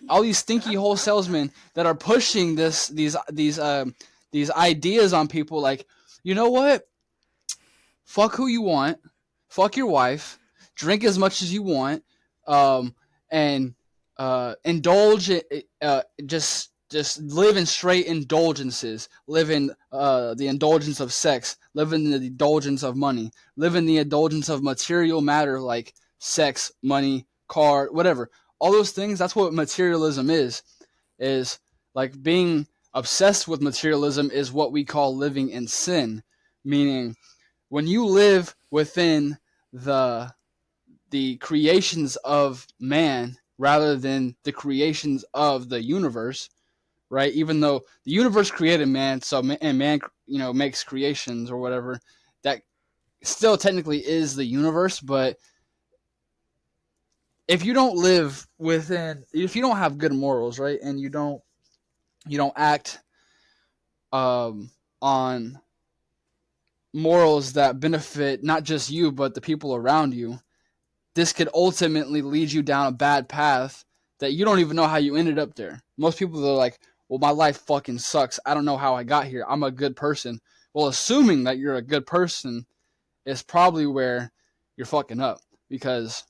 all these stinky hole salesmen that are pushing these ideas on people. Like, you know what? Fuck who you want. Fuck your wife, drink as much as you want, and indulge. Just live in straight indulgences. Live in the indulgence of sex. Live in the indulgence of money. Live in the indulgence of material matter like sex, money, car, whatever. All those things. That's what materialism is. Is like being obsessed with materialism is what we call living in sin, meaning when you live within the creations of man rather than the creations of the universe, right? Even though the universe created man, and man, makes creations or whatever, that still technically is the universe. But if you don't live within, if you don't have good morals, right, and you don't act on morals that benefit not just you but the people around you, this could ultimately lead you down a bad path that you don't even know how you ended up there. Most people are like, well, my life fucking sucks. I don't know how I got here. I'm a good person. Well, assuming that you're a good person is probably where you're fucking up, because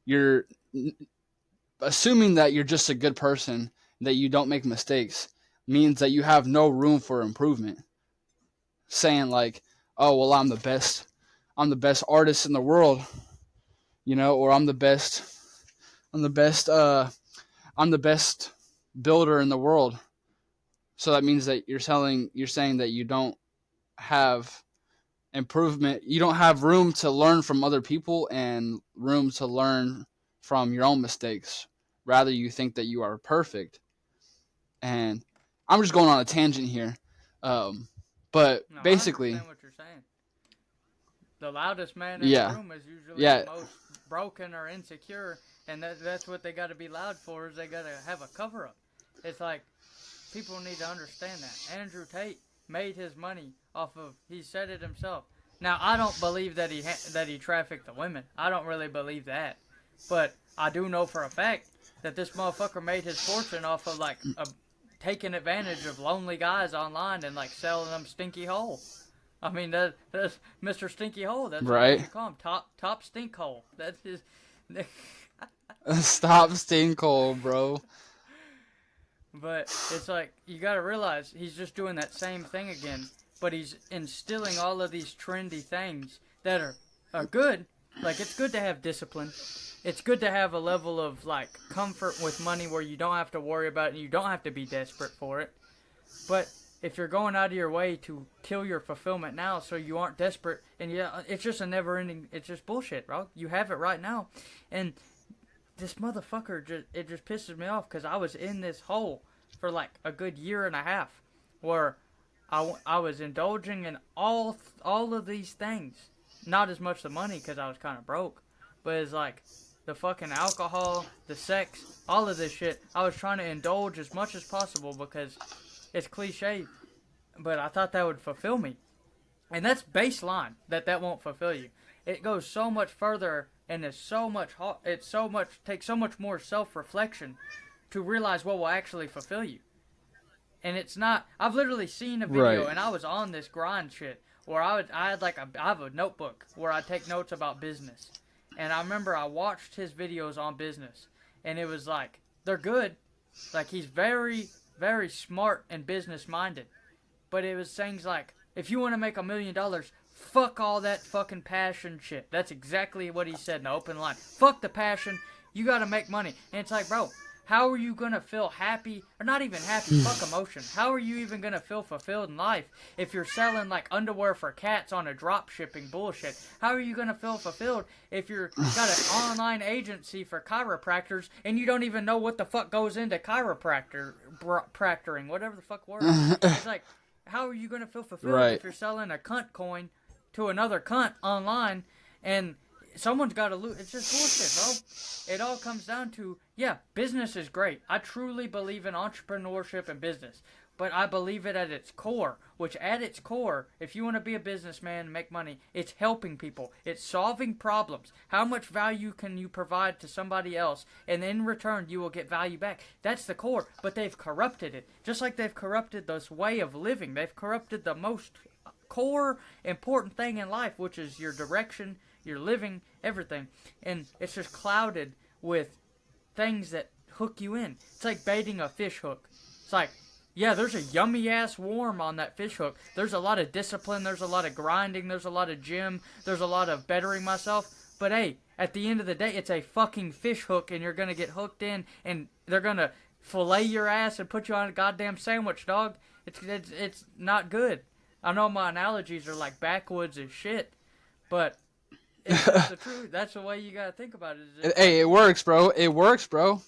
you're assuming that you're just a good person, that you don't make mistakes, means that you have no room for improvement. Saying like, oh, well, I'm the best artist in the world, or I'm the best builder in the world. So that means that you're saying that you don't have improvement. You don't have room to learn from other people and room to learn from your own mistakes. Rather, you think that you are perfect. And I'm just going on a tangent here. But no, basically, I understand what you're saying. The loudest man in the room is usually the most broken or insecure, and that's what they got to be loud for, is they got to have a cover-up. It's like, people need to understand that. Andrew Tate made his money off of, he said it himself, Now, I don't believe that he trafficked the women. I don't really believe that, but I do know for a fact that this motherfucker made his fortune off of like taking advantage of lonely guys online and like selling them stinky hole. I mean, that's Mr. Stinky Hole. That's what you call him. Top stink hole. That's his. Stop stink hole, bro. But it's like you gotta realize he's just doing that same thing again. But he's instilling all of these trendy things that are good. Like, it's good to have discipline. It's good to have a level of, like, comfort with money where you don't have to worry about it and you don't have to be desperate for it. But if you're going out of your way to kill your fulfillment now so you aren't desperate, and yeah, it's just a never-ending, it's just bullshit, bro. You have it right now. And this motherfucker, it just pisses me off because I was in this hole for, like, a good year and a half where I was indulging in all of these things. Not as much the money because I was kind of broke. But it's like the fucking alcohol, the sex, all of this shit. I was trying to indulge as much as possible because it's cliche. But I thought that would fulfill me. And that's baseline that won't fulfill you. It goes so much further and takes so much more self-reflection to realize what will actually fulfill you. And it's not. I've literally seen a video, and I was on this grind shit where I have a notebook where I take notes about business, and I remember I watched his videos on business, and it was like they're good, like he's very, very smart and business minded, but it was things like if you want to make $1 million, fuck all that fucking passion shit. That's exactly what he said in the open line. Fuck the passion. You got to make money, and it's like, bro. How are you going to feel happy, or not even happy, fuck emotion. How are you even going to feel fulfilled in life if you're selling like underwear for cats on a drop shipping bullshit? How are you going to feel fulfilled if you're got an online agency for chiropractors and you don't even know what the fuck goes into practoring, whatever the fuck word. It's like, how are you going to feel fulfilled if you're selling a cunt coin to another cunt online and someone's got to lose? It's just bullshit, bro. It all comes down to, yeah, business is great. I truly believe in entrepreneurship and business. But I believe it at its core, which at its core, if you want to be a businessman and make money, it's helping people. It's solving problems. How much value can you provide to somebody else, and in return, you will get value back. That's the core, but they've corrupted it. Just like they've corrupted this way of living. They've corrupted the most core important thing in life, which is your direction, your living, everything. And it's just clouded with things that hook you in. It's like baiting a fish hook. It's like, yeah, there's a yummy ass worm on that fish hook. There's a lot of discipline, there's a lot of grinding, there's a lot of gym, there's a lot of bettering myself. But hey, at the end of the day, it's a fucking fish hook and you're gonna get hooked in and they're gonna fillet your ass and put you on a goddamn sandwich, dog. It's not good. I know my analogies are like backwoods as shit, but it's the truth. That's the way you gotta think about it. Hey, it works, bro. It works, bro.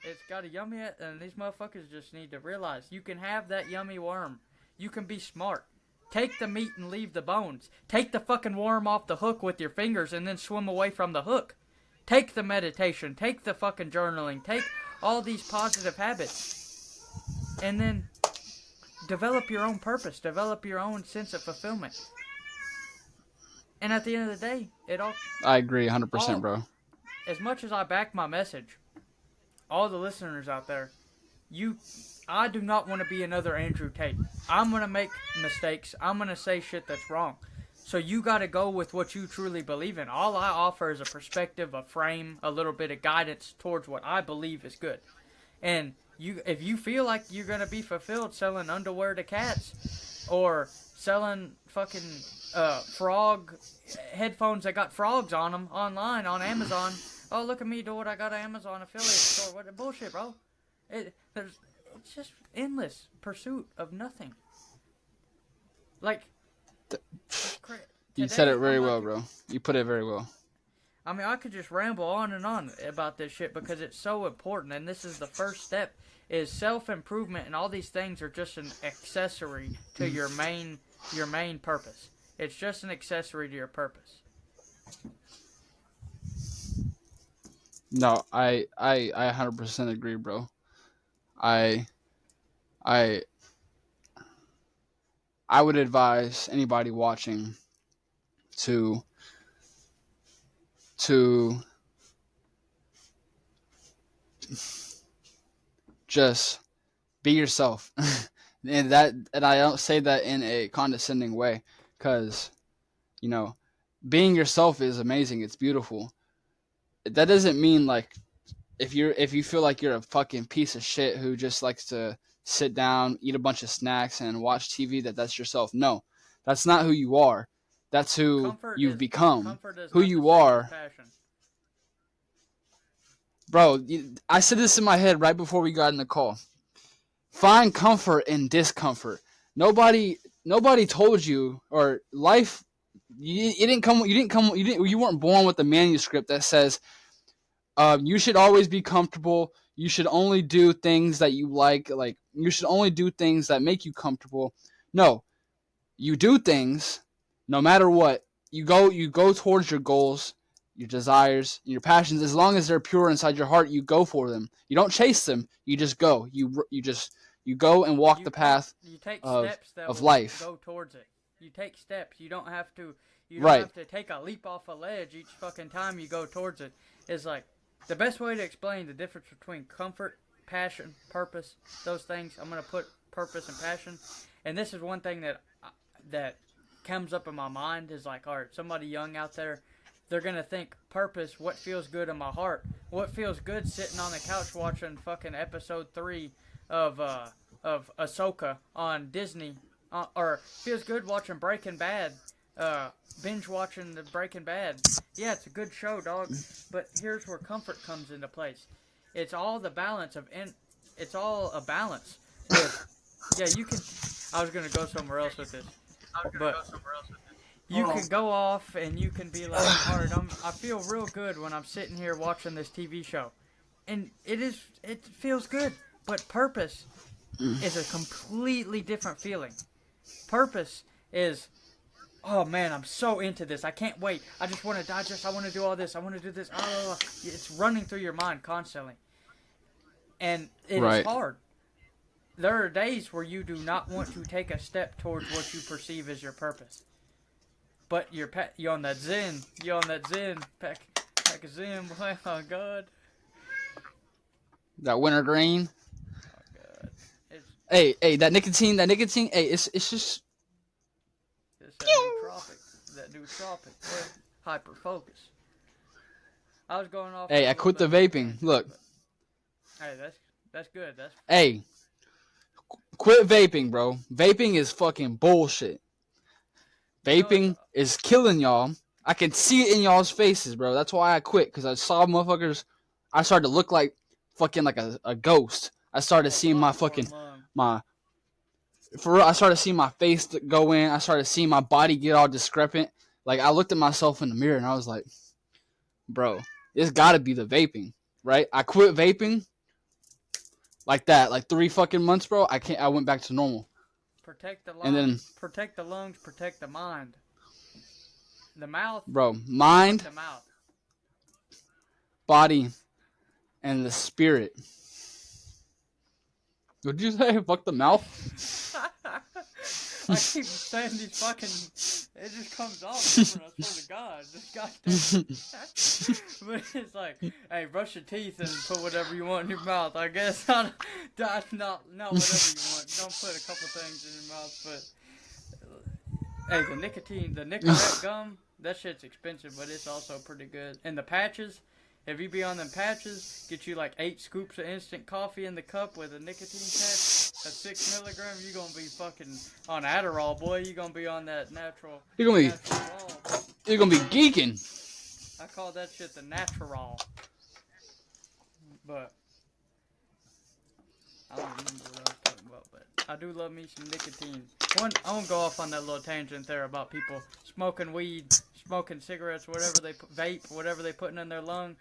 It's got a yummy, and these motherfuckers just need to realize you can have that yummy worm. You can be smart. Take the meat and leave the bones. Take the fucking worm off the hook with your fingers and then swim away from the hook. Take the meditation. Take the fucking journaling. Take all these positive habits. And then develop your own purpose. Develop your own sense of fulfillment. And at the end of the day, it all... I agree 100%, bro. As much as I back my message, all the listeners out there, I do not want to be another Andrew Tate. I'm going to make mistakes. I'm going to say shit that's wrong. So you got to go with what you truly believe in. All I offer is a perspective, a frame, a little bit of guidance towards what I believe is good. And if you feel like you're going to be fulfilled selling underwear to cats or selling fucking frog headphones that got frogs on them online on Amazon, oh, look at me, dude, I got an Amazon affiliate store. What bullshit, bro? It's just endless pursuit of nothing. Like, you said it very well, bro. You put it very well. I mean, I could just ramble on and on about this shit because it's so important, and this is the first step, is self-improvement, and all these things are just an accessory to your main purpose. It's just an accessory to your purpose. No, I 100% agree, bro. I would advise anybody watching to just be yourself. And I don't say that in a condescending way, because you know, being yourself is amazing. It's beautiful. That doesn't mean like if you feel like you're a fucking piece of shit who just likes to sit down, eat a bunch of snacks, and watch TV, that's yourself. No, that's not who you are. That's who you've become. Who you are, bro. I said this in my head right before we got in the call. Find comfort in discomfort. Nobody told you, or life. You weren't born with a manuscript that says you should always be comfortable. You should only do things that you like. Like, you should only do things that make you comfortable. No, you do things no matter what. You go towards your goals, your desires, your passions. As long as they're pure inside your heart, you go for them. You don't chase them. You just go. You go and walk the path of life. Go towards it. You take steps. You don't have to. You Right. don't have to take a leap off a ledge each fucking time you go towards it. It's like the best way to explain the difference between comfort, passion, purpose, those things. I'm gonna put purpose and passion, and this is one thing that comes up in my mind is like, all right, somebody young out there, they're gonna think purpose. What feels good in my heart? What feels good sitting on the couch watching fucking episode 3 of Ahsoka on Disney, or feels good watching Breaking Bad. Binge watching the Breaking Bad. Yeah, it's a good show, dog. But here's where comfort comes into place. It's all the balance of it's all a balance. Yeah, you can. I was gonna go somewhere else with this, but you can go off and you can be like, alright, I feel real good when I'm sitting here watching this TV show, and it feels good. But purpose is a completely different feeling. Purpose is, oh man, I'm so into this. I can't wait. I just want to digest. I want to do all this. I want to do this. Oh, it's running through your mind constantly. And it is hard. There are days where you do not want to take a step towards what you perceive as your purpose. But you're on that zen. You're on that zen. Pack of zen. Boy. Oh, God. That wintergreen. Oh, God. Hey, that nicotine. Hey, it's just. That nootropic. Hyper focus. I was going off. Hey, I quit the vaping. Look. Hey, that's good. Hey, quit vaping, bro. Vaping is fucking bullshit. Vaping is killing y'all. I can see it in y'all's faces, bro. That's why I quit, because I saw motherfuckers. I started to look like fucking like a ghost. I started seeing my fucking for real, I started seeing my face go in. I started seeing my body get all discrepant. Like, I looked at myself in the mirror and I was like, bro, it's gotta be the vaping, right? I quit vaping like that, like 3 fucking months, bro. I went back to normal. Protect the lungs, protect the lungs, protect the mind. The mouth. Bro, mind, the mouth, body, and the spirit. What'd you say? Fuck the mouth? I keep saying these fucking. It just comes off different, I swear to God. This goddamn. But it's like, hey, brush your teeth and put whatever you want in your mouth. I guess not whatever you want. Don't put a couple things in your mouth, but. Hey, the Nicorette gum, that shit's expensive, but it's also pretty good. And the patches. If you be on them patches, get you like 8 scoops of instant coffee in the cup with a nicotine patch at 6 milligrams, you're going to be fucking on Adderall, boy. You're going to be on that natural. You're going to be geeking. I call that shit the natural. But I don't remember what I was talking about, but I do love me some nicotine. I won't go off on that little tangent there about people smoking weed, smoking cigarettes, whatever they vape, whatever they putting in their lung.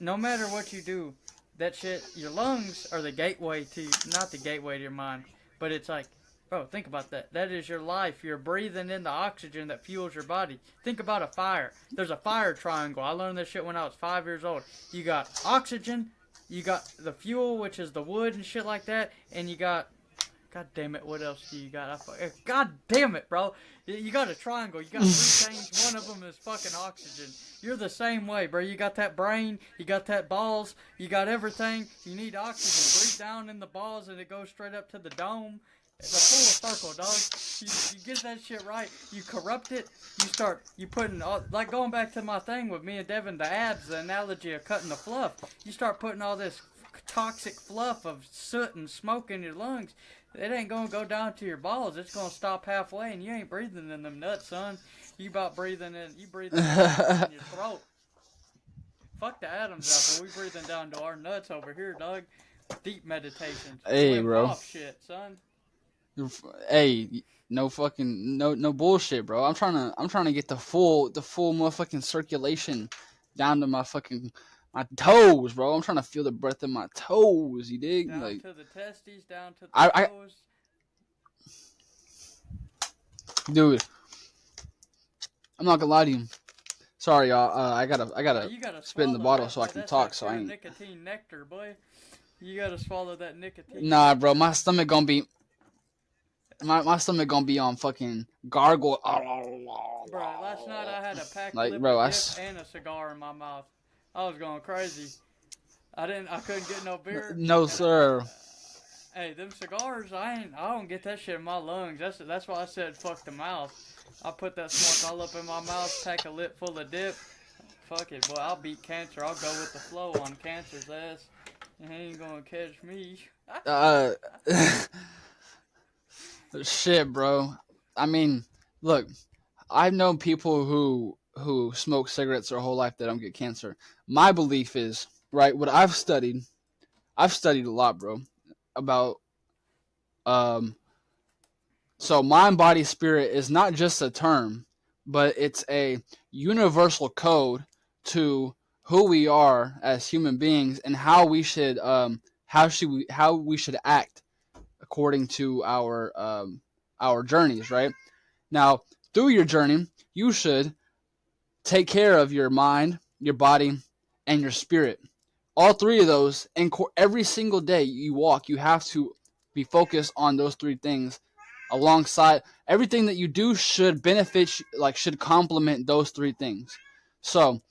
No matter what you do, that shit, your lungs are the gateway to, not the gateway to your mind, but it's like, bro, think about that. That is your life. You're breathing in the oxygen that fuels your body. Think about a fire. There's a fire triangle. I learned this shit when I was 5 years old. You got oxygen, you got the fuel, which is the wood and shit like that, and you got God damn it, what else do you got? God damn it, bro. You got a triangle. You got three things. One of them is fucking oxygen. You're the same way, bro. You got that brain. You got that balls. You got everything. You need oxygen. Breathe down in the balls and it goes straight up to the dome. It's a full circle, dog. You get that shit right. You corrupt it. You putting, like going back to my thing with me and Devin, the abs, the analogy of cutting the fluff. You start putting all this toxic fluff of soot and smoke in your lungs. It ain't gonna go down to your balls. It's gonna stop halfway, and you ain't breathing in them nuts, son. You breathing in your throat. Fuck the atoms out, but we breathing down to our nuts over here, dog. Deep meditation. Hey, bro. Off shit, son. Hey, no bullshit, bro. I'm trying to get the full motherfucking circulation down to my toes, bro. I'm trying to feel the breath in my toes. You dig? Down like to the testes, down to the toes. Dude, I'm not gonna lie to you. Sorry, y'all. I gotta spit in the bottle so I can talk. So I ain't. Nicotine nectar, boy. You gotta swallow that nicotine. Nah, bro. My stomach gonna be. My stomach gonna be on fucking gargle. Bro, last night I had a pack like, of bro, and a cigar in my mouth. I was going crazy. I couldn't get no beer. No, sir. Hey, them cigars, I don't get that shit in my lungs. That's why I said fuck the mouth. I put that smoke all up in my mouth, pack a lip full of dip. Fuck it, boy. I'll beat cancer. I'll go with the flow on cancer's ass. He ain't gonna catch me. Shit, bro. I mean, look, I've known people who smoke cigarettes their whole life that don't get cancer. My belief is, right, what I've studied a lot, bro, about so mind, body, spirit is not just a term, but it's a universal code to who we are as human beings and how we should act according to our journeys, right? Now, through your journey, you should take care of your mind, your body, and your spirit. All three of those, and every single day you walk, you have to be focused on those three things. Alongside everything that you do should should complement those three things. So,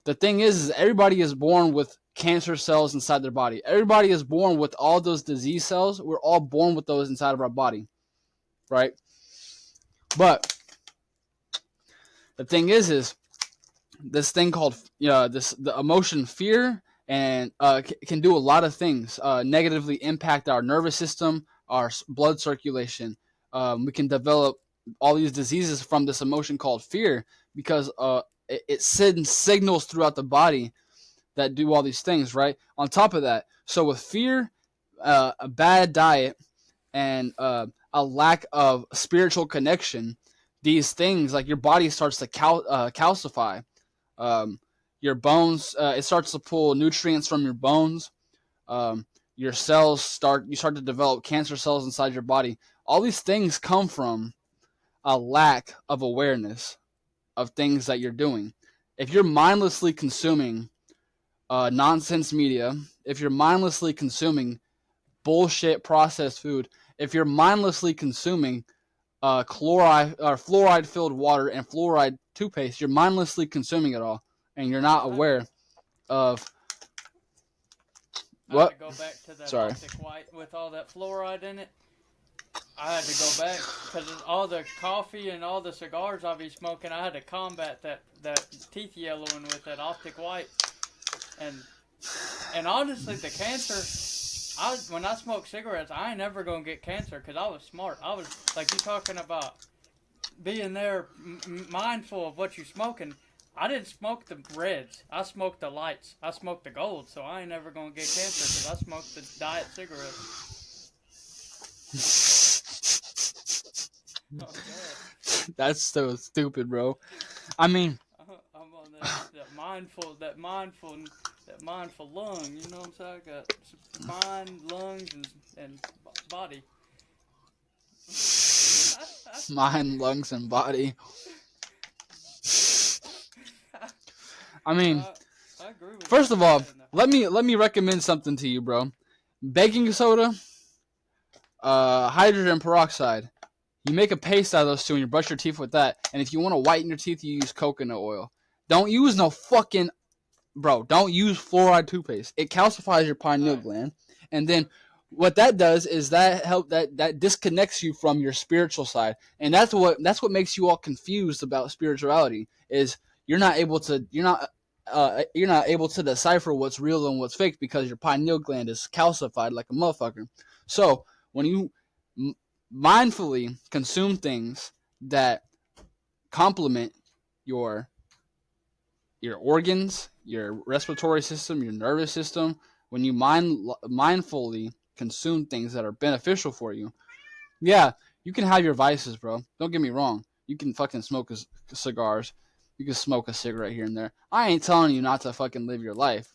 the thing is everybody is born with cancer cells inside their body. Everybody is born with all those disease cells. We're all born with those inside of our body, right? But the thing is this thing called the emotion fear and can do a lot of things. Negatively impact our nervous system, our blood circulation. We can develop all these diseases from this emotion called fear because it sends signals throughout the body that do all these things, right? On top of that, so with fear, a bad diet, and a lack of spiritual connection, these things, like your body starts to calcify. Your bones, it starts to pull nutrients from your bones. Your cells you start to develop cancer cells inside your body. All these things come from a lack of awareness of things that you're doing. If you're mindlessly consuming nonsense media, if you're mindlessly consuming bullshit processed food, if you're mindlessly consuming chloride or fluoride filled water and fluoride toothpaste, you're mindlessly consuming it all, and you're not aware of what. I had to go back to that Arctic White with all that fluoride in it. I had to go back because all the coffee and all the cigars I be smoking, I had to combat that teeth yellowing with that Arctic White. And honestly, the cancer, when I smoke cigarettes, I ain't never gonna get cancer because I was smart. I was, like you talking about being there mindful of what you smoking. I didn't smoke the reds. I smoked the lights. I smoked the gold, so I ain't never gonna get cancer because I smoked the diet cigarettes. Oh, that's so stupid, bro. I mean, I'm on that mindful lung. You know what I'm saying? I got mind, lungs, and body. Mind, lungs, and body. I mean, I agree with first of all, let me recommend something to you, bro. Baking soda, hydrogen peroxide. You make a paste out of those two and you brush your teeth with that. And if you want to whiten your teeth, you use coconut oil. Don't use no fucking... Bro, don't use fluoride toothpaste. It calcifies your pineal gland. And then what that does is that disconnects you from your spiritual side. And that's what makes you all confused about spirituality, is you're not able to decipher what's real and what's fake because your pineal gland is calcified like a motherfucker. So when you mindfully consume things that complement your organs, your respiratory system, your nervous system, when you mindfully consume things that are beneficial for you, yeah, you can have your vices, bro. Don't get me wrong. You can fucking smoke cigars. You can smoke a cigarette here and there. I ain't telling you not to fucking live your life.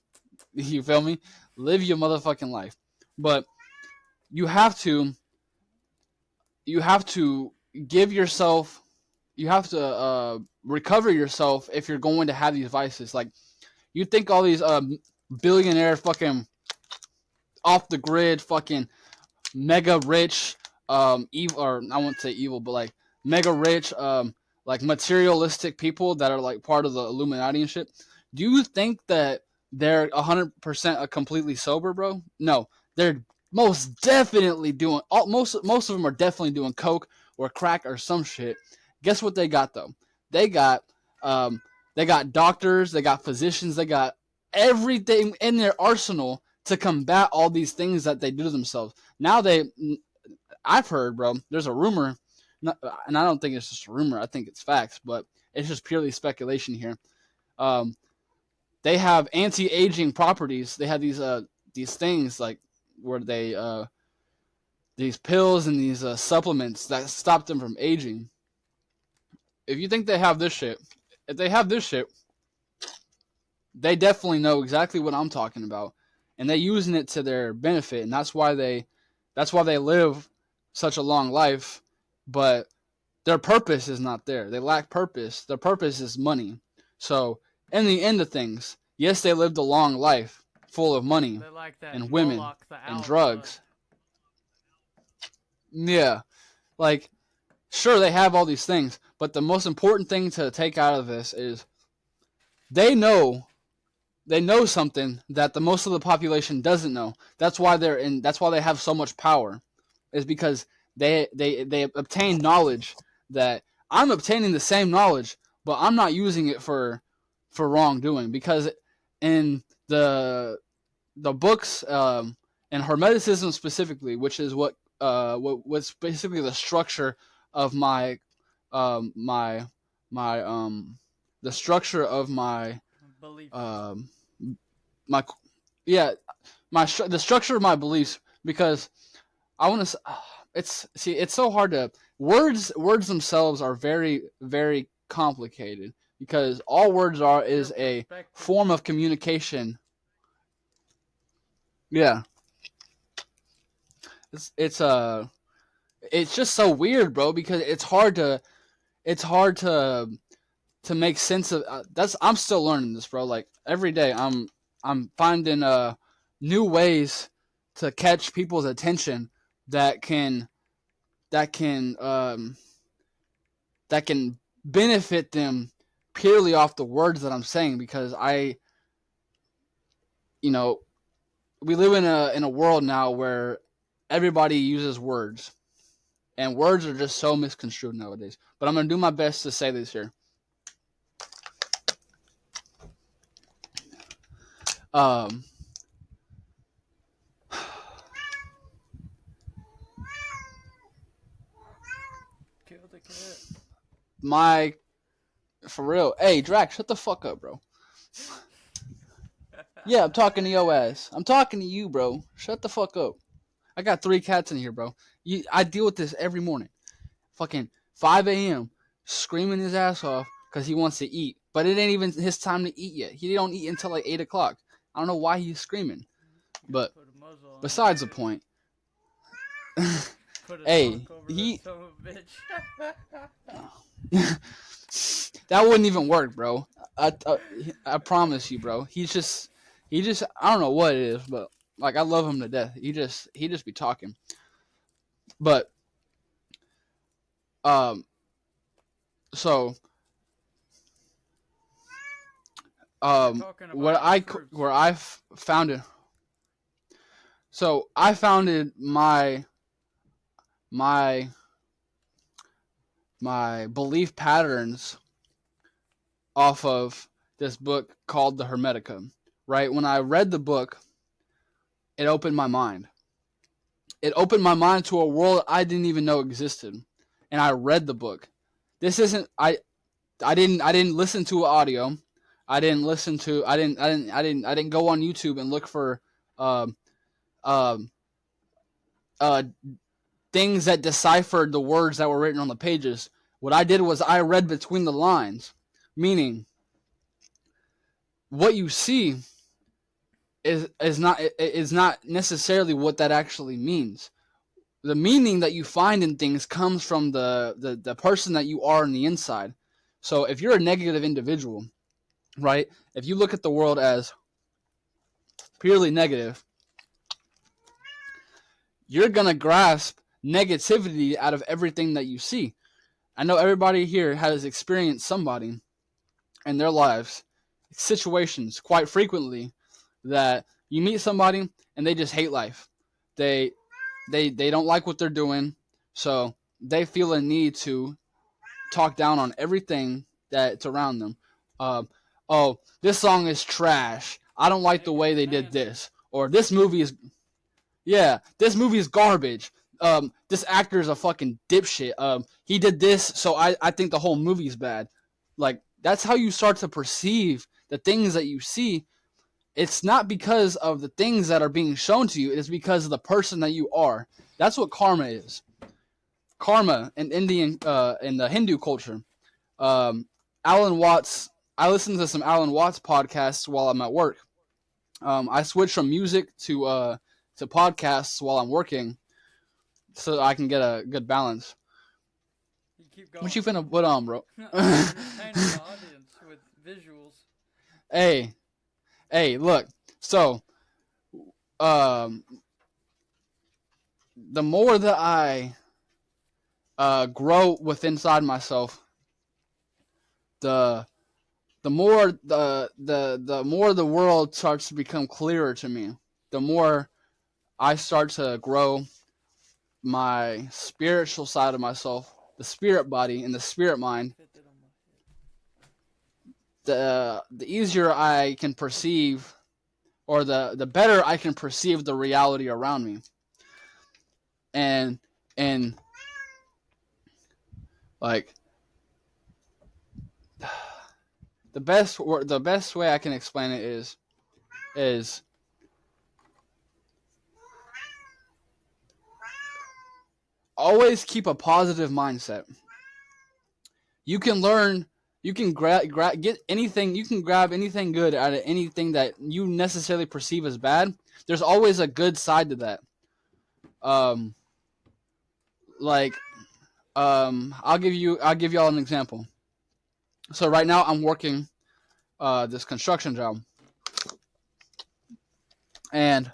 You feel me? Live your motherfucking life. But you have to give yourself, you have to recover yourself if you're going to have these vices. Like, you think all these billionaire fucking off the grid fucking mega rich evil, or I won't say evil, but like mega rich like materialistic people that are like part of the Illuminati and shit. Do you think that they're 100% completely sober, bro? No, they're most definitely doing most of them are definitely doing coke or crack or some shit. Guess what they got though? They got doctors, they got physicians, they got everything in their arsenal to combat all these things that they do to themselves. Now I've heard, bro, there's a rumor, and I don't think it's just a rumor, I think it's facts, but it's just purely speculation here. They have anti-aging properties. They have these things like where they these pills and these supplements that stop them from aging. If you think they have this shit, if they have this shit, they definitely know exactly what I'm talking about, and they're using it to their benefit, and that's why they live such a long life. But their purpose is not there. They lack purpose. Their purpose is money. So in the end of things, yes, they lived a long life full of money and women and drugs. Yeah, like, sure, they have all these things, but the most important thing to take out of this is they know something that the most of the population doesn't know. That's why they have so much power, is because they obtain knowledge that I'm obtaining the same knowledge, but I'm not using it for wrongdoing. Because in the books, and Hermeticism specifically, which is what's basically the structure of the structure of my belief. The structure of my beliefs, because I want to. It's so hard to words themselves are very, very complicated, because all words is a form of communication. Yeah. It's just so weird, bro, because it's hard to make sense of I'm still learning this, bro. Like, every day I'm finding new ways to catch people's attention that can benefit them purely off the words that I'm saying. Because we live in a world now where everybody uses words, and words are just so misconstrued nowadays. But I'm gonna do my best to say this here. Kill the cat. For real. Hey, Drac, shut the fuck up, bro. Yeah, I'm talking to your ass. I'm talking to you, bro. Shut the fuck up. I got 3 cats in here, bro. I deal with this every morning. Fucking 5 a.m. screaming his ass off because he wants to eat. But it ain't even his time to eat yet. He don't eat until like 8 o'clock. I don't know why he's screaming. But besides the point. Hey, that wouldn't even work, bro. I promise you, bro. He just I don't know what it is, but like, I love him to death. He just be talking. But so Talking about truths. where I founded. So I founded my my belief patterns off of this book called the Hermetica. Right? When I read the book, it opened my mind. It opened my mind to a world I didn't even know existed. And I read the book. This isn't I didn't listen to audio. I didn't go on YouTube and look for um um things that deciphered the words that were written on the pages. What I did was I read between the lines, meaning what you see is not necessarily what that actually means. The meaning that you find in things comes from the person that you are on the inside. So if you're a negative individual, right? If you look at the world as purely negative, you're going to grasp negativity out of everything that you see. I know everybody here has experienced somebody in their lives, situations quite frequently, that you meet somebody and they just hate life. They don't like what they're doing, so they feel a need to talk down on everything that's around them. Oh, this song is trash. I don't like the way they did this. Or this movie is garbage. This actor is a fucking dipshit. He did this, so I think the whole movie's bad. Like, that's how you start to perceive the things that you see. It's not because of the things that are being shown to you. It is because of the person that you are. That's what karma is. Karma in Indian, in the Hindu culture. Alan Watts. I listen to some Alan Watts podcasts while I'm at work. I switch from music to podcasts while I'm working, so I can get a good balance. You keep going. What you finna put on, bro? Entertaining the audience with visuals. Hey, look. So, the more that I grow within inside myself, the more the more the world starts to become clearer to me. The more I start to grow my spiritual side of myself, the spirit body and the spirit mind, the easier I can perceive, or the better I can perceive the reality around me. And like the best way I can explain it is always keep a positive mindset. You can learn, you can get anything, you can grab anything good out of anything that you necessarily perceive as bad. There's always a good side to that. I'll give y'all an example. So right now I'm working this construction job, and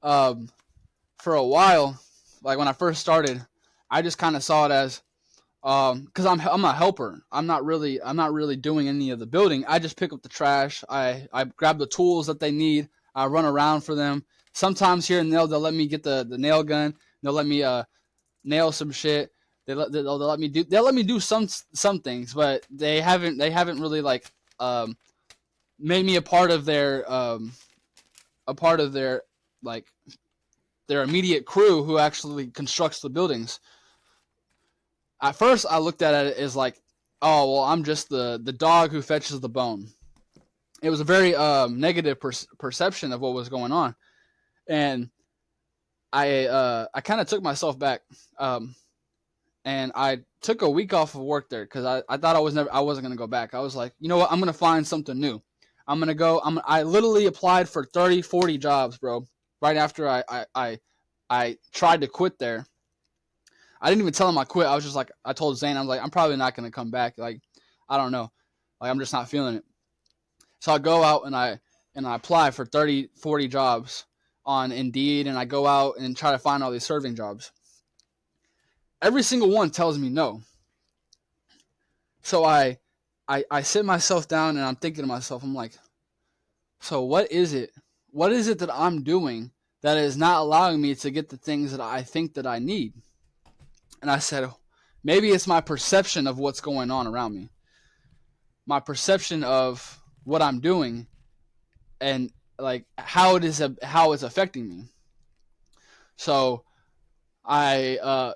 for a while, like when I first started, I just kind of saw it as because I'm a helper. I'm not really doing any of the building. I just pick up the trash. I grab the tools that they need. I run around for them. Sometimes here and there they'll let me get the nail gun. They'll let me nail some shit. They'll let me do some things, but they haven't really like made me a part of their like their immediate crew who actually constructs the buildings. At first, I looked at it as like, oh, well, I'm just the dog who fetches the bone. It was a very negative perception of what was going on, and I kind of took myself back, and I took a week off of work there because I thought I wasn't gonna go back. I was like, you know what, I'm gonna find something new. I'm gonna go. I literally applied for 30, 40 jobs, bro. Right after I tried to quit there. I didn't even tell him I quit. I was just like, I told Zane, I was like, I'm probably not going to come back. Like, I don't know. Like, I'm just not feeling it. So I go out and I apply for 30, 40 jobs on Indeed, and I go out and try to find all these serving jobs. every single one tells me no. So I sit myself down and I'm thinking to myself, I'm like, so what is it? What is it that I'm doing that is not allowing me to get the things that I think that I need? And I said, maybe it's my perception of what's going on around me. My perception of what I'm doing and like how it's affecting me. So I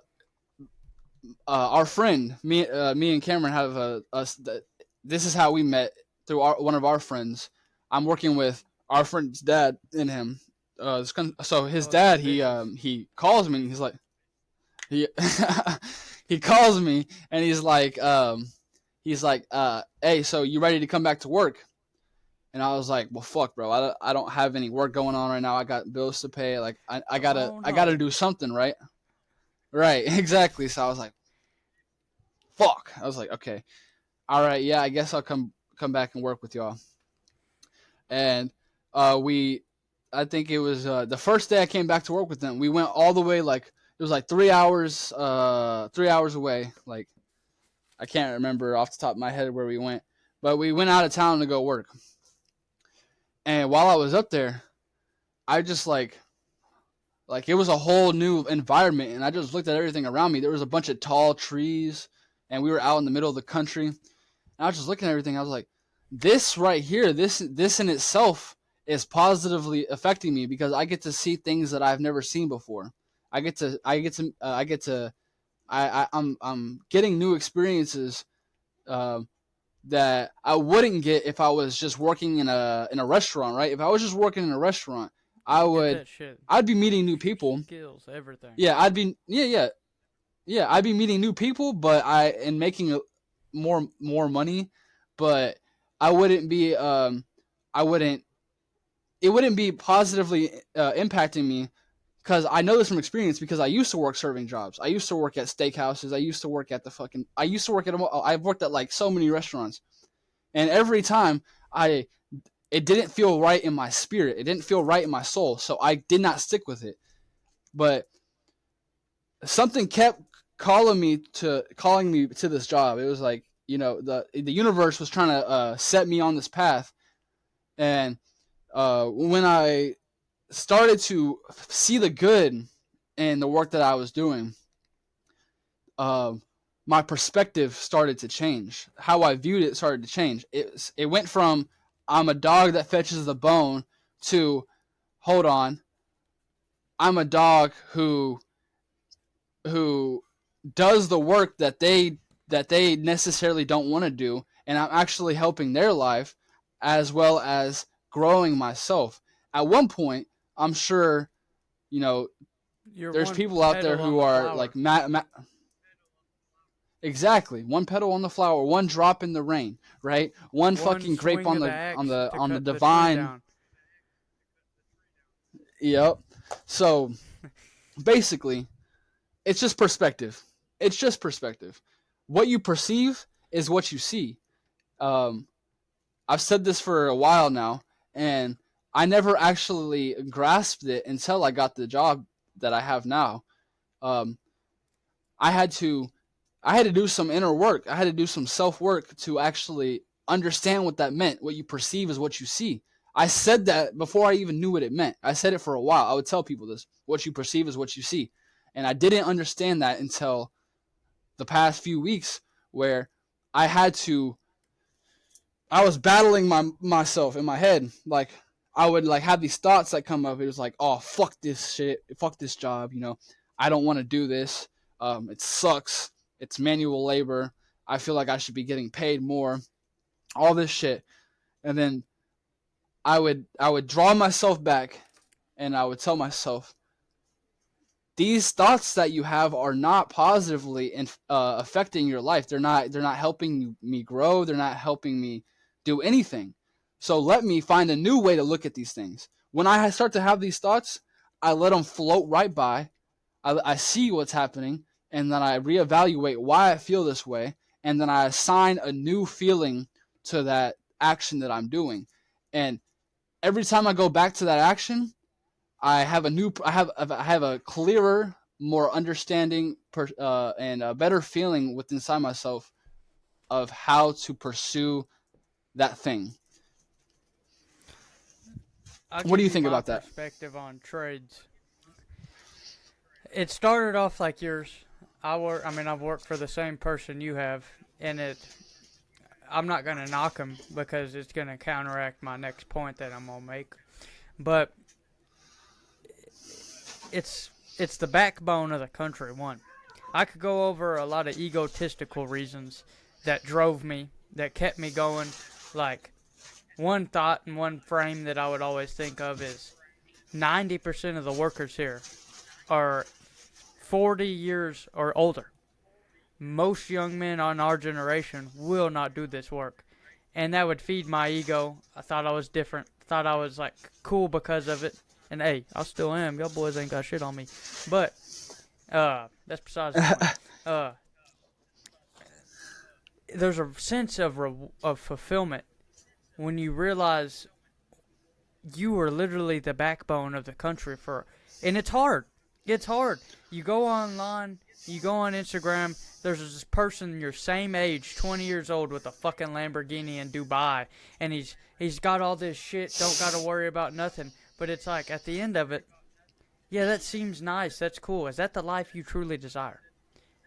our friend, me and Cameron have this is how we met through one of our friends. I'm working with our friend's dad and him. So his dad, he calls me and he's like, he he calls me and he's like, hey, so you ready to come back to work? And I was like, well, fuck, bro, I don't have any work going on right now. I got bills to pay. Like I gotta do something, right? Right, exactly. So I was like, fuck. I was like, okay, all right, yeah, I guess I'll come back and work with y'all. And I think it was the first day I came back to work with them. We went all the way, like it was like 3 hours, 3 hours away. Like I can't remember off the top of my head where we went, but we went out of town to go work. And while I was up there, I just like it was a whole new environment, and I just looked at everything around me. There was a bunch of tall trees, and we were out in the middle of the country. And I was just looking at everything. I was like, this right here, this in itself is positively affecting me because I get to see things that I've never seen before. I'm getting new experiences that I wouldn't get if I was just working in a restaurant, right? If I was just working in a restaurant, I'd be meeting new people. Skills, everything. Yeah, I'd be meeting new people, but and making more money, but I wouldn't be it wouldn't be positively impacting me because I know this from experience because I used to work serving jobs. I used to work at steakhouses. I used to work at I've worked at like so many restaurants, and every time it didn't feel right in my spirit. It didn't feel right in my soul, so I did not stick with it. But something kept calling me to this job. It was like, the universe was trying to set me on this path, and when I started to see the good in the work that I was doing, my perspective started to change. How I viewed it started to change. It went from I'm a dog that fetches the bone to hold on, I'm a dog who does the work that they necessarily don't want to do, and I'm actually helping their life as well as growing myself. At one point, I'm sure, there's people out there who are like exactly, one petal on the flower, one drop in the rain, right? One fucking grape on the divine. Yep. So basically, it's just perspective. It's just perspective. What you perceive is what you see. I've said this for a while now, and I never actually grasped it until I got the job that I have now. I had to do some inner work. I had to do some self-work to actually understand what that meant. What you perceive is what you see. I said that before I even knew what it meant. I said it for a while. I would tell people this. What you perceive is what you see. And I didn't understand that until the past few weeks where I was battling myself in my head. Like, I would like have these thoughts that come up. It was like, oh, fuck this shit. Fuck this job. I don't want to do this. It sucks. It's manual labor. I feel like I should be getting paid more. All this shit. And then I would draw myself back and I would tell myself, these thoughts that you have are not positively affecting your life. They're not helping me grow. They're not helping me do anything. So let me find a new way to look at these things. When I start to have these thoughts, I let them float right by. I see what's happening, and then I reevaluate why I feel this way, and then I assign a new feeling to that action that I'm doing. And every time I go back to that action, I have a clearer more understanding and a better feeling within inside myself of how to pursue that thing. What do you think about that? Perspective on trades. It started off like yours. I've worked for the same person you have, and I'm not gonna knock him because it's gonna counteract my next point that I'm gonna make. But it's the backbone of the country. One, I could go over a lot of egotistical reasons that drove me, that kept me going. Like, one thought and one frame that I would always think of is 90% of the workers here are 40 years or older. Most young men on our generation will not do this work. And that would feed my ego. I thought I was different. Thought I was, like, cool because of it. And, hey, I still am. Y'all boys ain't got shit on me. But, that's besides the point. There's a sense of fulfillment when you realize you are literally the backbone of the country and it's hard. It's hard. You go online, you go on Instagram, there's this person your same age, 20 years old, with a fucking Lamborghini in Dubai, and he's got all this shit, don't gotta worry about nothing. But it's like, at the end of it, yeah, that seems nice, that's cool. Is that the life you truly desire?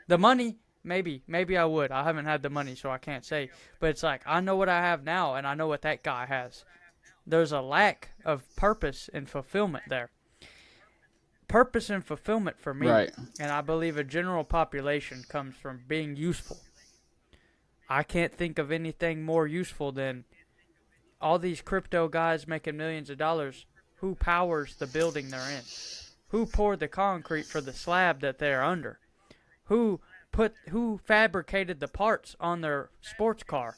The money, maybe I would. I haven't had the money, so I can't say. But it's like, I know what I have now, and I know what that guy has. There's a lack of purpose and fulfillment there. Purpose and fulfillment for me, right, and I believe a general population, comes from being useful. I can't think of anything more useful than all these crypto guys making millions of dollars. Who powers the building they're in? Who poured the concrete for the slab that they're under? Who fabricated the parts on their sports car?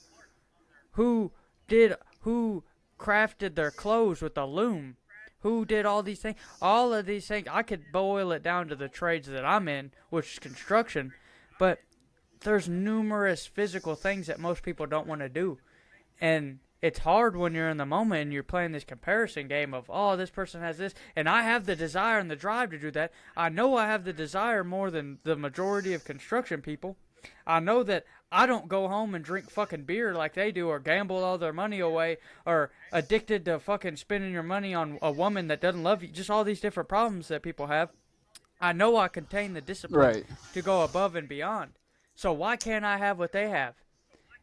Who crafted their clothes with a loom? Who did all these things? All of these things, I could boil it down to the trades that I'm in, which is construction, but there's numerous physical things that most people don't want to do. And it's hard when you're in the moment and you're playing this comparison game of, oh, this person has this, and I have the desire and the drive to do that. I know I have the desire more than the majority of construction people. I know that I don't go home and drink fucking beer like they do, or gamble all their money away, or addicted to fucking spending your money on a woman that doesn't love you. Just all these different problems that people have. I know I contain the discipline to go above and beyond. So why can't I have what they have?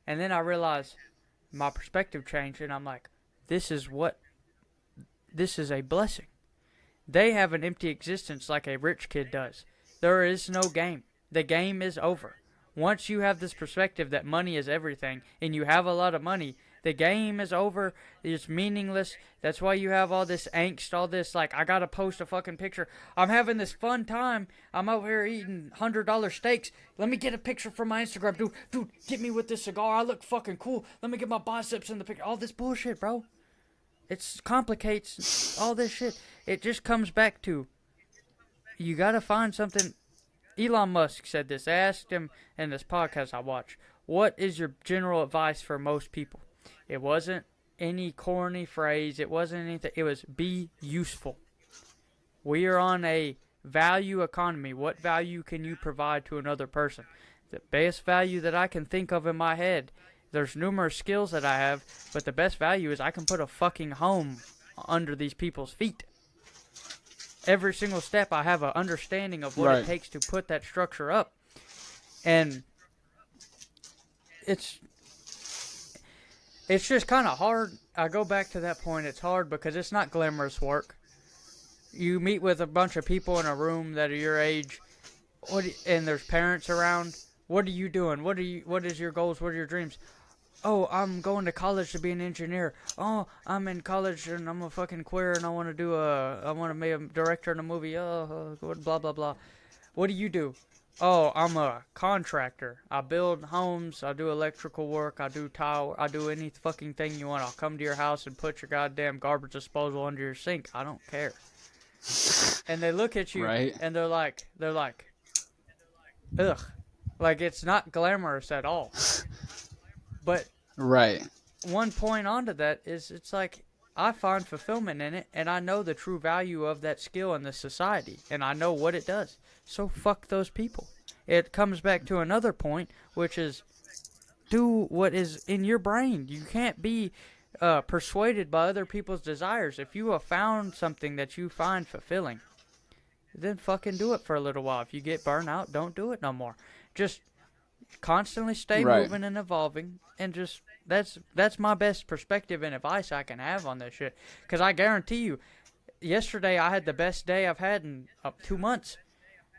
And then I realized my perspective changed, and I'm like, this is a blessing. They have an empty existence like a rich kid does. There is no game. The game is over. Once you have this perspective that money is everything, and you have a lot of money, the game is over. It's meaningless. That's why you have all this angst, all this, like, I gotta post a fucking picture. I'm having this fun time. I'm over here eating $100 steaks. Let me get a picture for my Instagram. Dude, get me with this cigar. I look fucking cool. Let me get my biceps in the picture. All this bullshit, bro. It complicates all this shit. It just comes back to, you gotta find something. Elon Musk said this. I asked him in this podcast I watched, what is your general advice for most people? It wasn't any corny phrase. It wasn't anything. It was, be useful. We are on a value economy. What value can you provide to another person? The best value that I can think of in my head, there's numerous skills that I have, but the best value is I can put a fucking home under these people's feet. Every single step, I have an understanding of what it takes to put that structure up. And it's just kind of hard. I go back to that point. It's hard because it's not glamorous work. You meet with a bunch of people in a room that are your age, and there's parents around. What are you doing? What is your goals? What are your dreams? Oh, I'm going to college to be an engineer. Oh, I'm in college and I'm a fucking queer and I want to be a director in a movie. Oh, blah, blah, blah. What do you do? Oh, I'm a contractor. I build homes. I do electrical work. I do tile. I do any fucking thing you want. I'll come to your house and put your goddamn garbage disposal under your sink. I don't care. And they look at you and they're like, ugh. Like, it's not glamorous at all. But one point onto that is, it's like, I find fulfillment in it, and I know the true value of that skill in the society, and I know what it does. So fuck those people. It comes back to another point, which is do what is in your brain. You can't be persuaded by other people's desires. If you have found something that you find fulfilling, then fucking do it for a little while. If you get burnt out, don't do it no more. Just constantly stay moving and evolving, and just that's my best perspective and advice I can have on this shit. Because I guarantee you, yesterday I had the best day I've had in 2 months.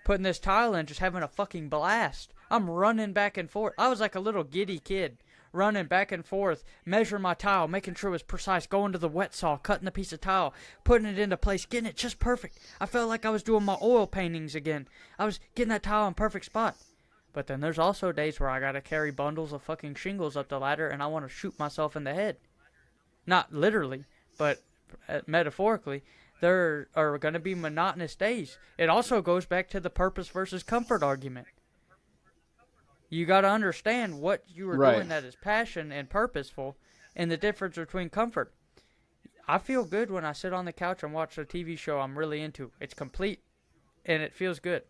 Putting this tile in, just having a fucking blast. I'm running back and forth. I was like a little giddy kid, running back and forth, measuring my tile, making sure it was precise, going to the wet saw, cutting the piece of tile, putting it into place, getting it just perfect. I felt like I was doing my oil paintings again. I was getting that tile in perfect spot. But then there's also days where I gotta carry bundles of fucking shingles up the ladder and I want to shoot myself in the head. Not literally, but metaphorically. There are going to be monotonous days. It also goes back to the purpose versus comfort argument. You got to understand what you are doing that is passion and purposeful, and the difference between comfort. I feel good when I sit on the couch and watch a TV show I'm really into. It's complete, and it feels good.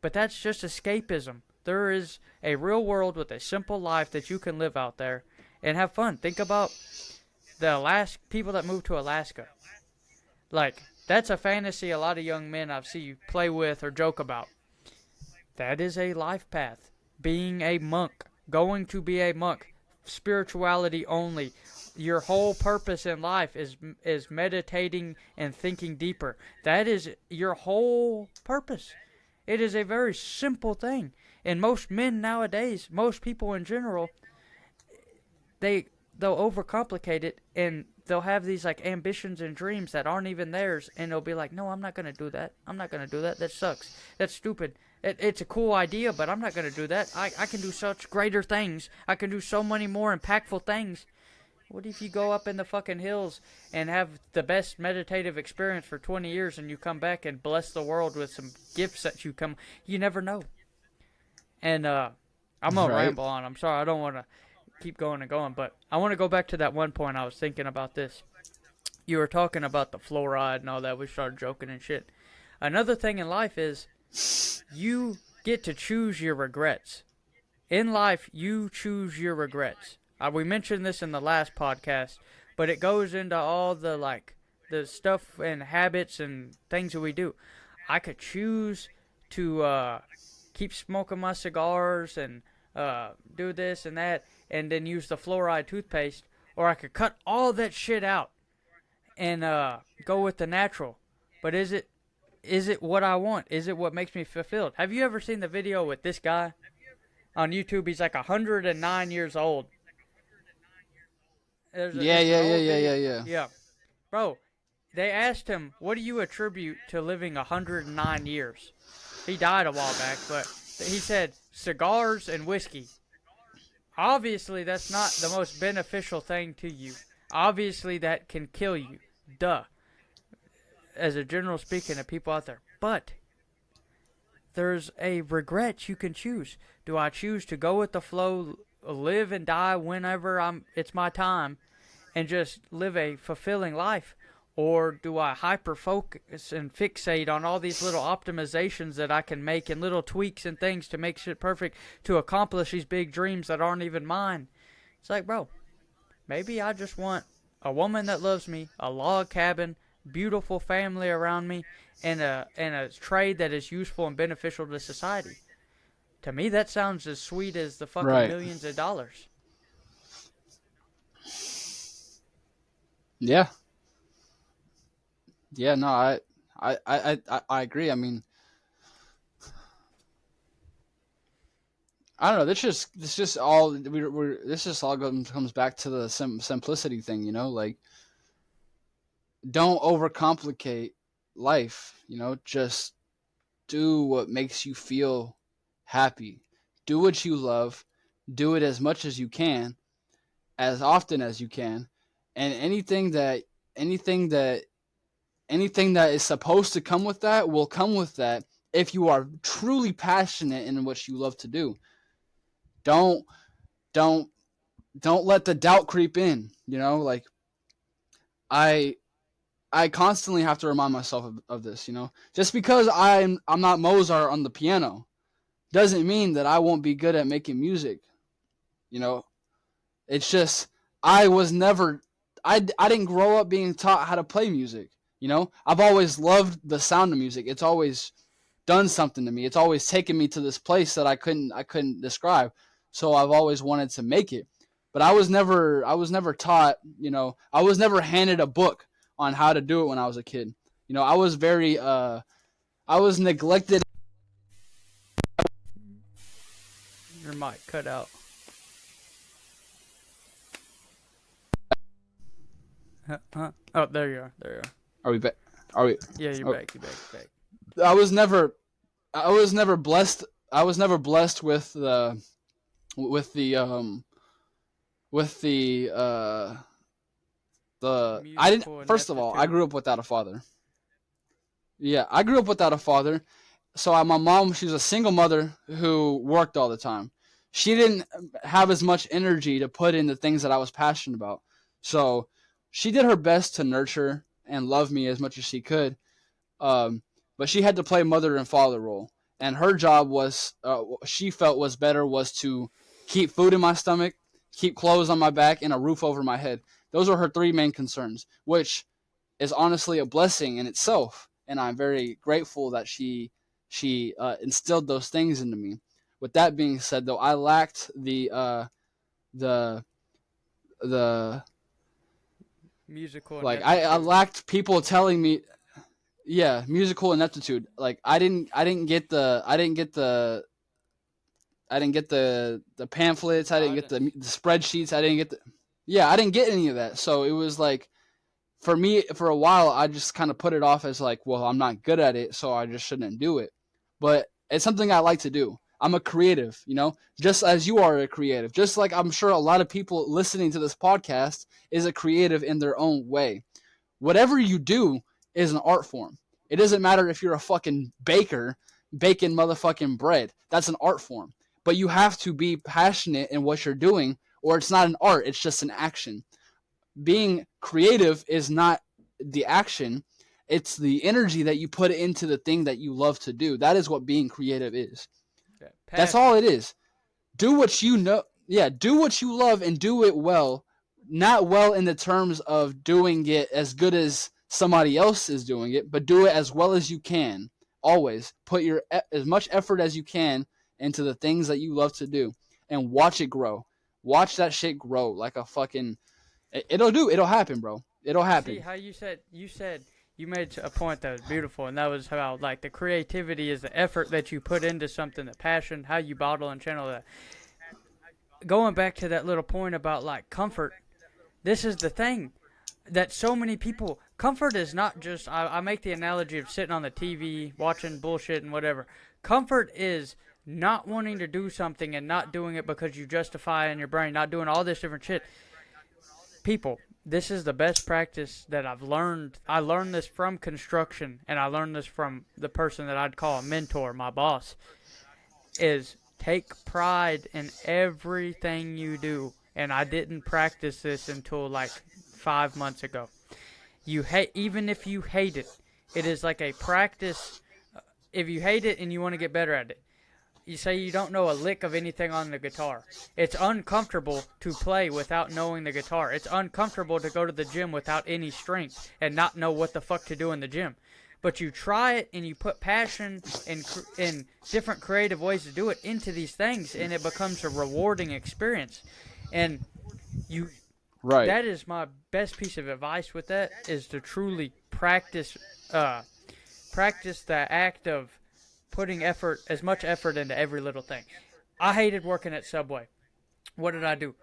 But that's just escapism. There is a real world with a simple life that you can live out there and have fun. Think about the people that moved to Alaska. Like, that's a fantasy a lot of young men I've seen play with or joke about. That is a life path. Being a monk. Going to be a monk. Spirituality only. Your whole purpose in life is meditating and thinking deeper. That is your whole purpose. It is a very simple thing. And most men nowadays, most people in general, they'll overcomplicate it, and they'll have these like ambitions and dreams that aren't even theirs, and they'll be like, no, I'm not going to do that. I'm not going to do that. That sucks. That's stupid. It's a cool idea, but I'm not going to do that. I can do such greater things. I can do so many more impactful things. What if you go up in the fucking hills and have the best meditative experience for 20 years and you come back and bless the world with some gifts that you never know. And I'm going to ramble on. I'm sorry. I don't want to keep going and going, but I want to go back to that one point. I was thinking about this. You were talking about the fluoride and all that. We started joking and shit. Another thing in life is you get to choose your regrets. In life, you choose your regrets. We mentioned this in the last podcast, but it goes into all the stuff and habits and things that we do. I could choose to keep smoking my cigars and do this and that, and then use the fluoride toothpaste, or I could cut all that shit out and go with the natural. But is it what I want? Is it what makes me fulfilled? Have you ever seen the video with this guy on YouTube? He's like 109 years old. Yeah. Bro, they asked him, what do you attribute to living 109 years? He died a while back, but he said cigars and whiskey. Obviously, that's not the most beneficial thing to you. Obviously, that can kill you. Duh. As a general speaking to people out there. But there's a regret you can choose. Do I choose to go with the flow, live and die whenever it's my time, and just live a fulfilling life? Or do I hyper-focus and fixate on all these little optimizations that I can make and little tweaks and things to make shit perfect to accomplish these big dreams that aren't even mine? It's like, bro, maybe I just want a woman that loves me, a log cabin, beautiful family around me, and a trade that is useful and beneficial to society. To me, that sounds as sweet as the fucking millions of dollars. Yeah. Yeah, no, I agree. I mean, I don't know. This just all comes back to the simplicity thing, you know. Like, don't overcomplicate life. You know, just do what makes you feel happy. Do what you love. Do it as much as you can, as often as you can, and anything that is supposed to come with that will come with that if you are truly passionate in what you love to do. Don't let the doubt creep in, you know, like I I constantly have to remind myself of this, Just because I'm not Mozart on the piano doesn't mean that I won't be good at making music, you know. It's just I was never I didn't grow up being taught how to play music, I've always loved the sound of music. It's always done something to me. It's always taken me to this place that I couldn't describe. So I've always wanted to make it. But I was never taught, I was never handed a book on how to do it when I was a kid. I was I was neglected. Your mic cut out. Huh? Oh, there you are. There you are. Are we back? Are we? Yeah, you're back. You're back. I was never blessed. I was never blessed with the I didn't. First of all, I grew up without a father. Yeah, I grew up without a father. So my mom, she was a single mother who worked all the time. She didn't have as much energy to put in the things that I was passionate about. So she did her best to nurture and love me as much as she could. But she had to play mother and father role. And her job was, she felt was better, was to keep food in my stomach, keep clothes on my back, and a roof over my head. Those are her three main concerns, which is honestly a blessing in itself. And I'm very grateful that she instilled those things into me. With that being said, though, I lacked the musical. Like I lacked people telling me, yeah, musical ineptitude. Like I didn't get the pamphlets. I didn't get the spreadsheets. I didn't get any of that. So it was like, for me, for a while, I just kind of put it off as like, well, I'm not good at it, so I just shouldn't do it. But it's something I like to do. I'm a creative, just as you are a creative. Just like I'm sure a lot of people listening to this podcast is a creative in their own way. Whatever you do is an art form. It doesn't matter if you're a fucking baker baking motherfucking bread. That's an art form. But you have to be passionate in what you're doing, or it's not an art, it's just an action. Being creative is not the action, it's the energy that you put into the thing that you love to do. That is what being creative is. That's all it is. Do what you know. Yeah, do what you love and do it well. Not well in the terms of doing it as good as somebody else is doing it, but do it as well as you can. Always put as much effort as you can into the things that you love to do, and watch it grow. Watch that shit grow like a fucking. It'll happen, bro. It'll happen. See how you said you made a point that was beautiful, and that was how, like, the creativity is the effort that you put into something, the passion, how you bottle and channel that. Going back to that little point about, like, comfort, this is the thing that so many people, comfort is not just, I make the analogy of sitting on the TV, watching bullshit and whatever. Comfort is not wanting to do something and not doing it because you justify in your brain, not doing all this different shit. People, this is the best practice that I've learned. I learned this from construction, and I learned this from the person that I'd call a mentor, my boss, is take pride in everything you do. And I didn't practice this until like 5 months ago. Even if you hate it, it is like a practice. If you hate it and you want to get better at it, you say you don't know a lick of anything on the guitar. It's uncomfortable to play without knowing the guitar. It's uncomfortable to go to the gym without any strength and not know what the fuck to do in the gym. But you try it and you put passion and different creative ways to do it into these things, and it becomes a rewarding experience. And right. That is my best piece of advice with that, is to truly practice the act of putting as much effort into every little thing. I hated working at Subway. What did I do?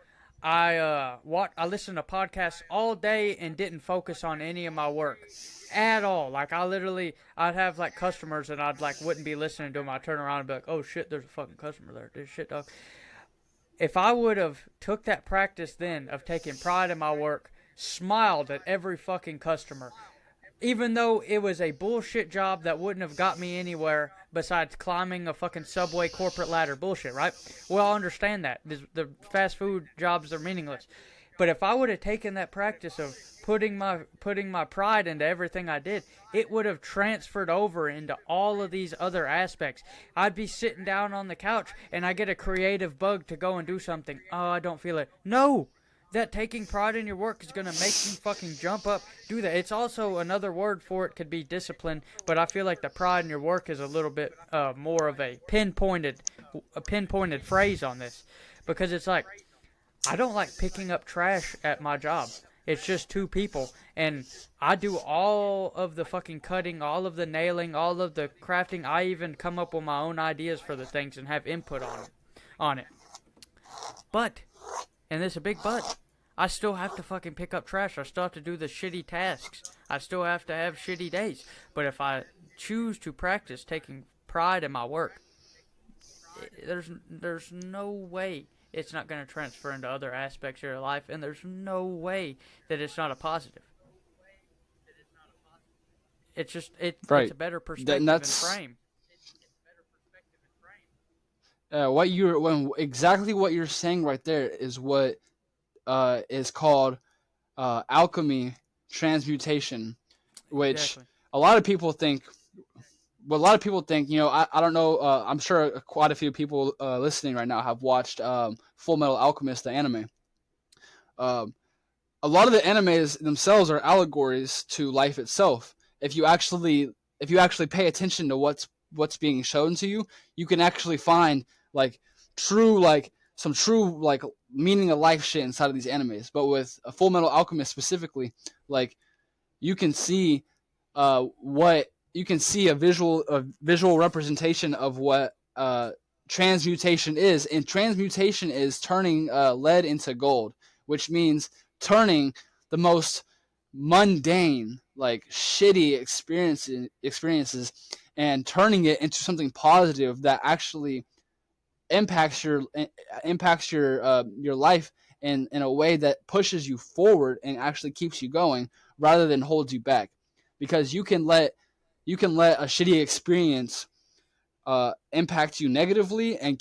I listened to podcasts all day and didn't focus on any of my work at all. Like, I'd have like customers and I'd like wouldn't be listening to them. I'd turn around and be like, oh shit, there's a fucking customer there. There's shit, dog. If I would have took that practice then of taking pride in my work, smiled at every fucking customer, even though it was a bullshit job that wouldn't have got me anywhere besides climbing a fucking Subway corporate ladder bullshit, right? Well, I understand that. The fast food jobs are meaningless. But if I would have taken that practice of putting my pride into everything I did, it would have transferred over into all of these other aspects. I'd be sitting down on the couch and I get a creative bug to go and do something. Oh, I don't feel it. No! That taking pride in your work is going to make you fucking jump up, do that. It's also another word for it could be discipline, but I feel like the pride in your work is a little bit more of a pinpointed phrase on this, because it's like, I don't like picking up trash at my job. It's just two people, and I do all of the fucking cutting, all of the nailing, all of the crafting. I even come up with my own ideas for the things and have input on it. But, and there's a big but, I still have to fucking pick up trash. I still have to do the shitty tasks. I still have to have shitty days. But if I choose to practice taking pride in my work, there's no way it's not going to transfer into other aspects of your life, and there's no way that it's not a positive. It's just it's a better perspective and frame. Exactly what you're saying right there is what is called alchemy transmutation, which a lot of people think. What a lot of people think, I don't know. I'm sure quite a few people listening right now have watched Full Metal Alchemist, the anime. A lot of the animes themselves are allegories to life itself. If you actually pay attention to what's being shown to you, you can actually find some true meaning of life shit inside of these animes. But with a Full Metal Alchemist specifically, you can see a visual representation of what transmutation is, and transmutation is turning lead into gold, which means turning the most mundane, shitty experiences, and turning it into something positive that actually impacts your life in a way that pushes you forward and actually keeps you going rather than holds you back, because you can let a shitty experience impact you negatively and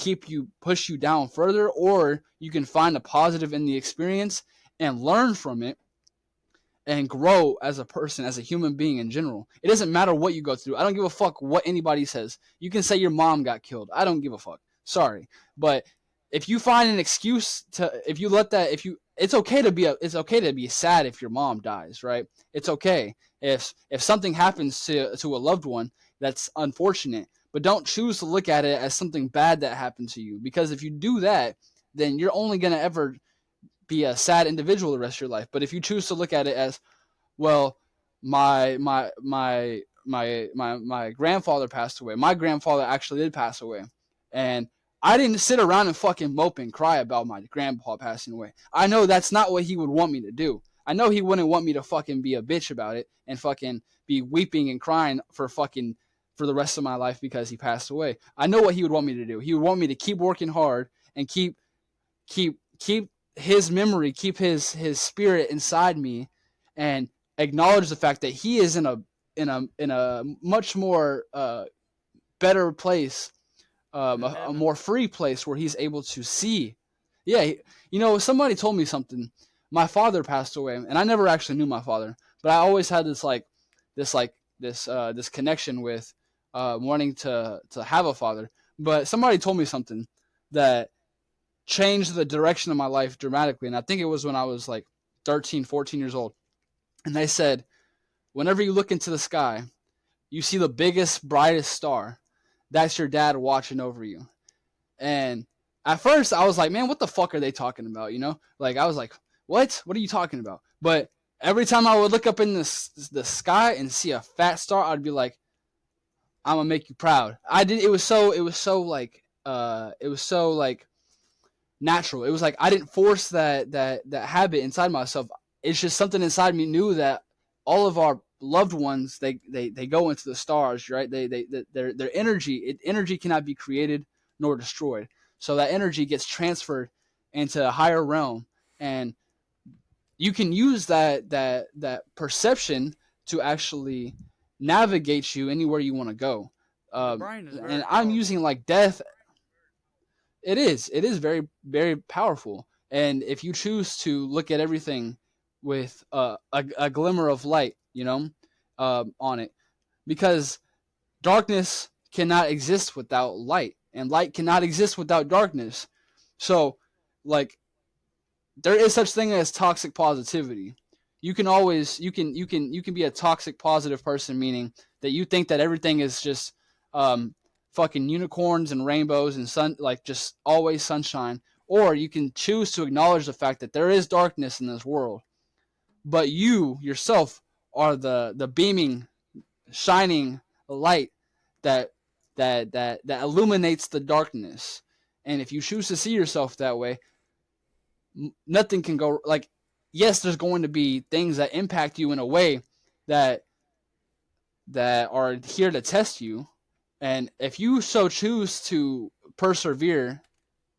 push you down further, or you can find a positive in the experience and learn from it and grow as a person, as a human being in general. It doesn't matter what you go through. I don't give a fuck what anybody says. You can say your mom got killed. I don't give a fuck. Sorry. But if you find an excuse it's okay to be sad if your mom dies, right? It's okay if something happens to a loved one that's unfortunate, but don't choose to look at it as something bad that happened to you, because if you do that, then you're only going to ever be a sad individual the rest of your life. But if you choose to look at it as, well, my grandfather passed away. My grandfather actually did pass away, and I didn't sit around and fucking mope and cry about my grandpa passing away. I know that's not what he would want me to do. I know he wouldn't want me to fucking be a bitch about it and fucking be weeping and crying for the rest of my life because he passed away. I know what he would want me to do. He would want me to keep working hard and keep his memory, keep his spirit inside me, and acknowledge the fact that he is in a much more better place, a more free place where he's able to see. Yeah, somebody told me something. My father passed away, and I never actually knew my father, but I always had this connection with wanting to have a father. But somebody told me something that changed the direction of my life dramatically, and I think it was when I was 13, 14 years old. And they said, whenever you look into the sky, you see the biggest, brightest star. That's your dad watching over you. And at first, I was like, man, what the fuck are they talking about? I was like, what? What are you talking about? But every time I would look up in the sky and see a fat star, I'd be like, I'm gonna make you proud. It was so natural. It was like I didn't force that habit inside myself. It's just something inside me knew that all of our loved ones, they go into the stars, right? Their energy cannot be created nor destroyed. So that energy gets transferred into a higher realm, and you can use that perception to actually navigate you anywhere you want to go. And I'm using death. It is very, very powerful. And if you choose to look at everything a glimmer of light, on it, because darkness cannot exist without light, and light cannot exist without darkness. So, like, there is such thing as toxic positivity. You can always you can be a toxic positive person, meaning that you think that everything is just fucking unicorns and rainbows and sun, like just always sunshine. Or you can choose to acknowledge the fact that there is darkness in this world, but you yourself are the beaming, shining light that that illuminates the darkness. And if you choose to see yourself that way, nothing can go, like, yes, there's going to be things that impact you in a way that are here to test you. And if you so choose to persevere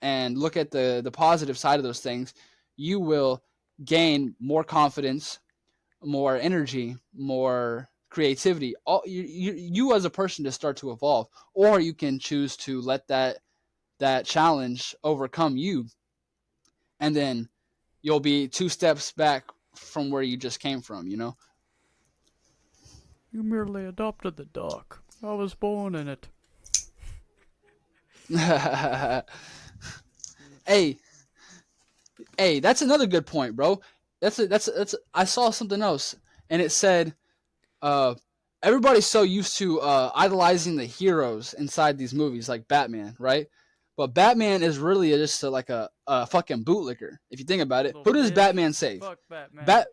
and look at the positive side of those things, you will gain more confidence, more energy, more creativity. You as a person to start to evolve. Or you can choose to let that challenge overcome you, and then you'll be 2 steps back from where you just came from, You merely adopted the dark. I was born in it. Hey, that's another good point, bro. That's I saw something else, and it said, everybody's so used to idolizing the heroes inside these movies, like Batman, right? But Batman is really just like a fucking bootlicker. If you think about it, who does Batman save? Fuck Batman.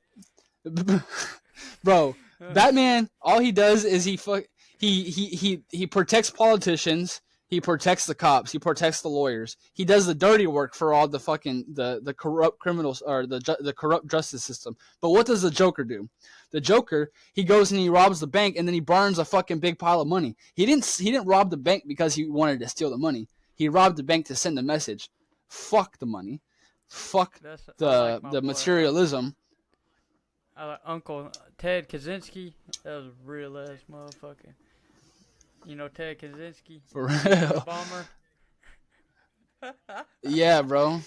Bro, Batman, all he does is he protects politicians. He protects the cops. He protects the lawyers. He does the dirty work for all the fucking the corrupt criminals, or the corrupt justice system. But what does the Joker do? The Joker, he goes and he robs the bank, and then he burns a fucking big pile of money. He didn't rob the bank because he wanted to steal the money. He robbed the bank to send a message. Fuck the money. Fuck the materialism. Uncle Ted Kaczynski, that was a real ass motherfucker. You know Ted Kaczynski? For real. Bomber? Yeah, bro.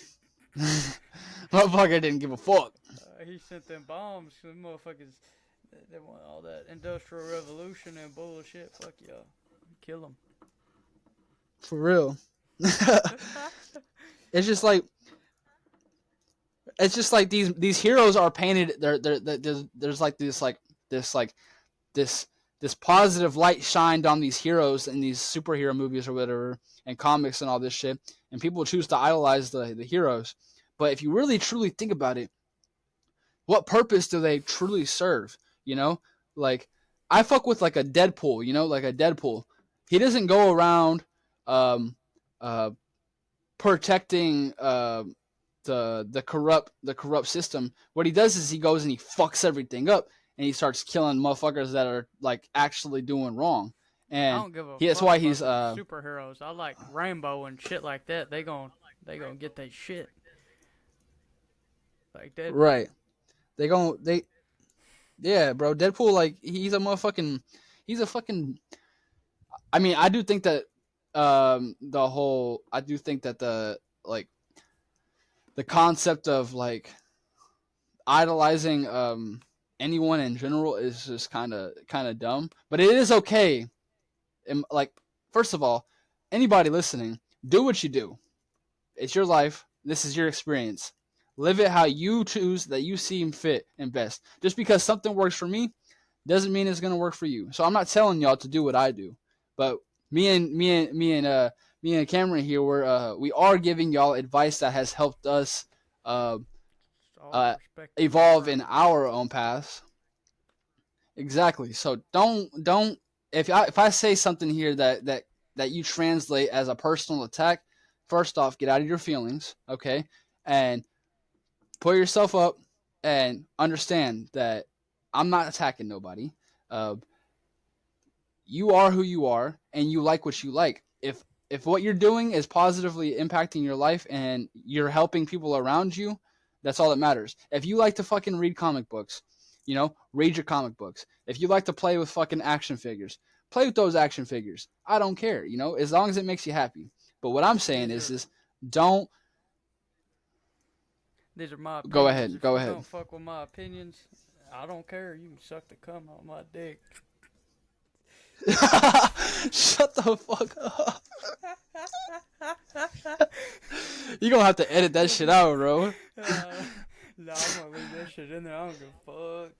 Motherfucker didn't give a fuck. He sent them bombs. Them motherfuckers, they want all that industrial revolution and bullshit. Fuck y'all. Kill them. For real. It's just like these heroes are painted. There's like this positive light shined on these heroes in these superhero movies or whatever, and comics and all this shit, and people choose to idolize the heroes. But if you really truly think about it, what purpose do they truly serve? Like, I fuck with like a Deadpool. Like a Deadpool. He doesn't go around protecting the corrupt system. What he does is he goes and he fucks everything up, and he starts killing motherfuckers that are like actually doing wrong. And I don't give a that's fuck why he's about superheroes. I like Rainbow and shit like that. They gon' get that shit. Like that. Right. Yeah, bro. Deadpool, like, he's a fucking. I mean, I do think that the concept of like idolizing anyone in general is just kind of dumb, but it is okay. And, like, first of all, anybody listening, do what you do. It's your life. This is your experience. Live it how you choose, that you seem fit and best. Just because something works for me doesn't mean it's gonna work for you. So I'm not telling y'all to do what I do, but me and Cameron here, we are giving y'all advice that has helped us evolve in our own paths. Exactly. So don't if I say something here that you translate as a personal attack, first off, get out of your feelings, okay, and put yourself up and understand that I'm not attacking nobody. You are who you are, and you like what you like. If what you're doing is positively impacting your life and you're helping people around you, that's all that matters. If you like to fucking read comic books, read your comic books. If you like to play with fucking action figures, play with those action figures. I don't care, as long as it makes you happy. But what I'm saying is don't These are my Go opinions. ahead. If Go you ahead. don't fuck with my opinions, I don't care. You can suck the cum on my dick. Shut the fuck up. You gonna have to edit that shit out, bro. No, I'm gonna leave that shit in there. I don't give a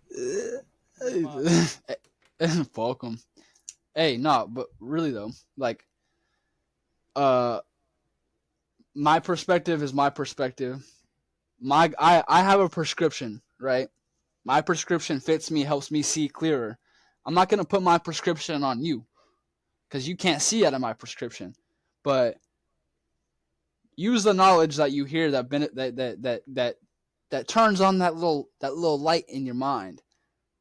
fuck. Fuck 'em. Hey, no, but really though, like, uh, my perspective is my perspective. I have a prescription, right? My prescription fits me, helps me see clearer. I'm not gonna put my prescription on you because you can't see out of my prescription. But use the knowledge that you hear that turns on that little light in your mind.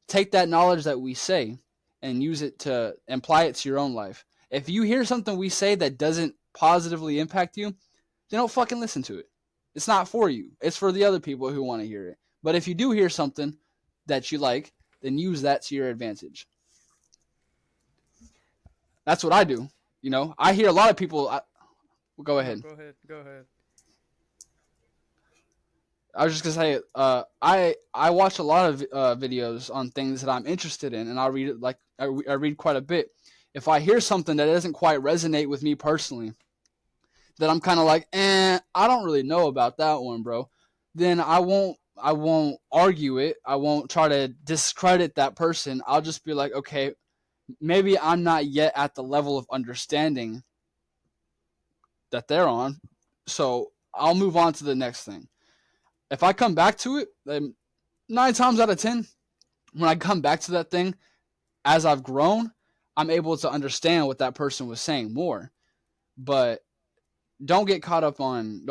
Take that knowledge that we say and use it to apply it to your own life. If you hear something we say that doesn't positively impact you, then don't fucking listen to it. It's not for you. It's for the other people who want to hear it. But if you do hear something that you like, then use that to your advantage. That's what I do. You know, I hear a lot of people. Go ahead. No, go ahead. I was just gonna say, I watch a lot of videos on things that I'm interested in, and I read it like I read quite a bit. If I hear something that doesn't quite resonate with me personally, that I'm kind of like, I don't really know about that one, bro. Then I won't argue it. I won't try to discredit that person. I'll just be like, okay, maybe I'm not yet at the level of understanding that they're on, so I'll move on to the next thing. If I come back to it, then 9 times out of 10, when I come back to that thing, as I've grown, I'm able to understand what that person was saying more. But don't get caught up on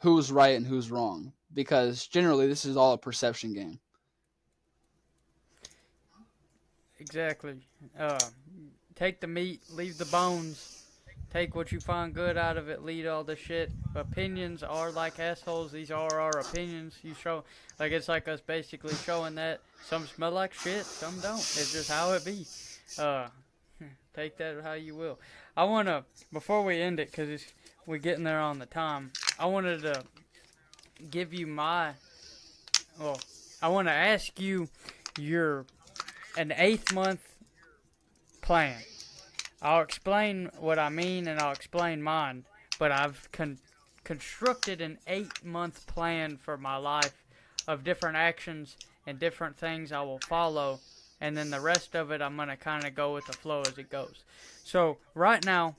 who's right and who's wrong, because generally this is all a perception game. Exactly. Take the meat, leave the bones. Take what you find good out of it, lead all the shit. Opinions are like assholes. These are our opinions. You show, like, it's like us basically showing that some smell like shit, some don't. It's just how it be. Take that how you will. I want to, before we end it, because we're getting there on the time, I wanted to give you I want to ask you an 8th month plan. I'll explain what I mean and I'll explain mine, but I've constructed an 8-month plan for my life of different actions and different things I will follow, and then the rest of it I'm going to kind of go with the flow as it goes. So right now,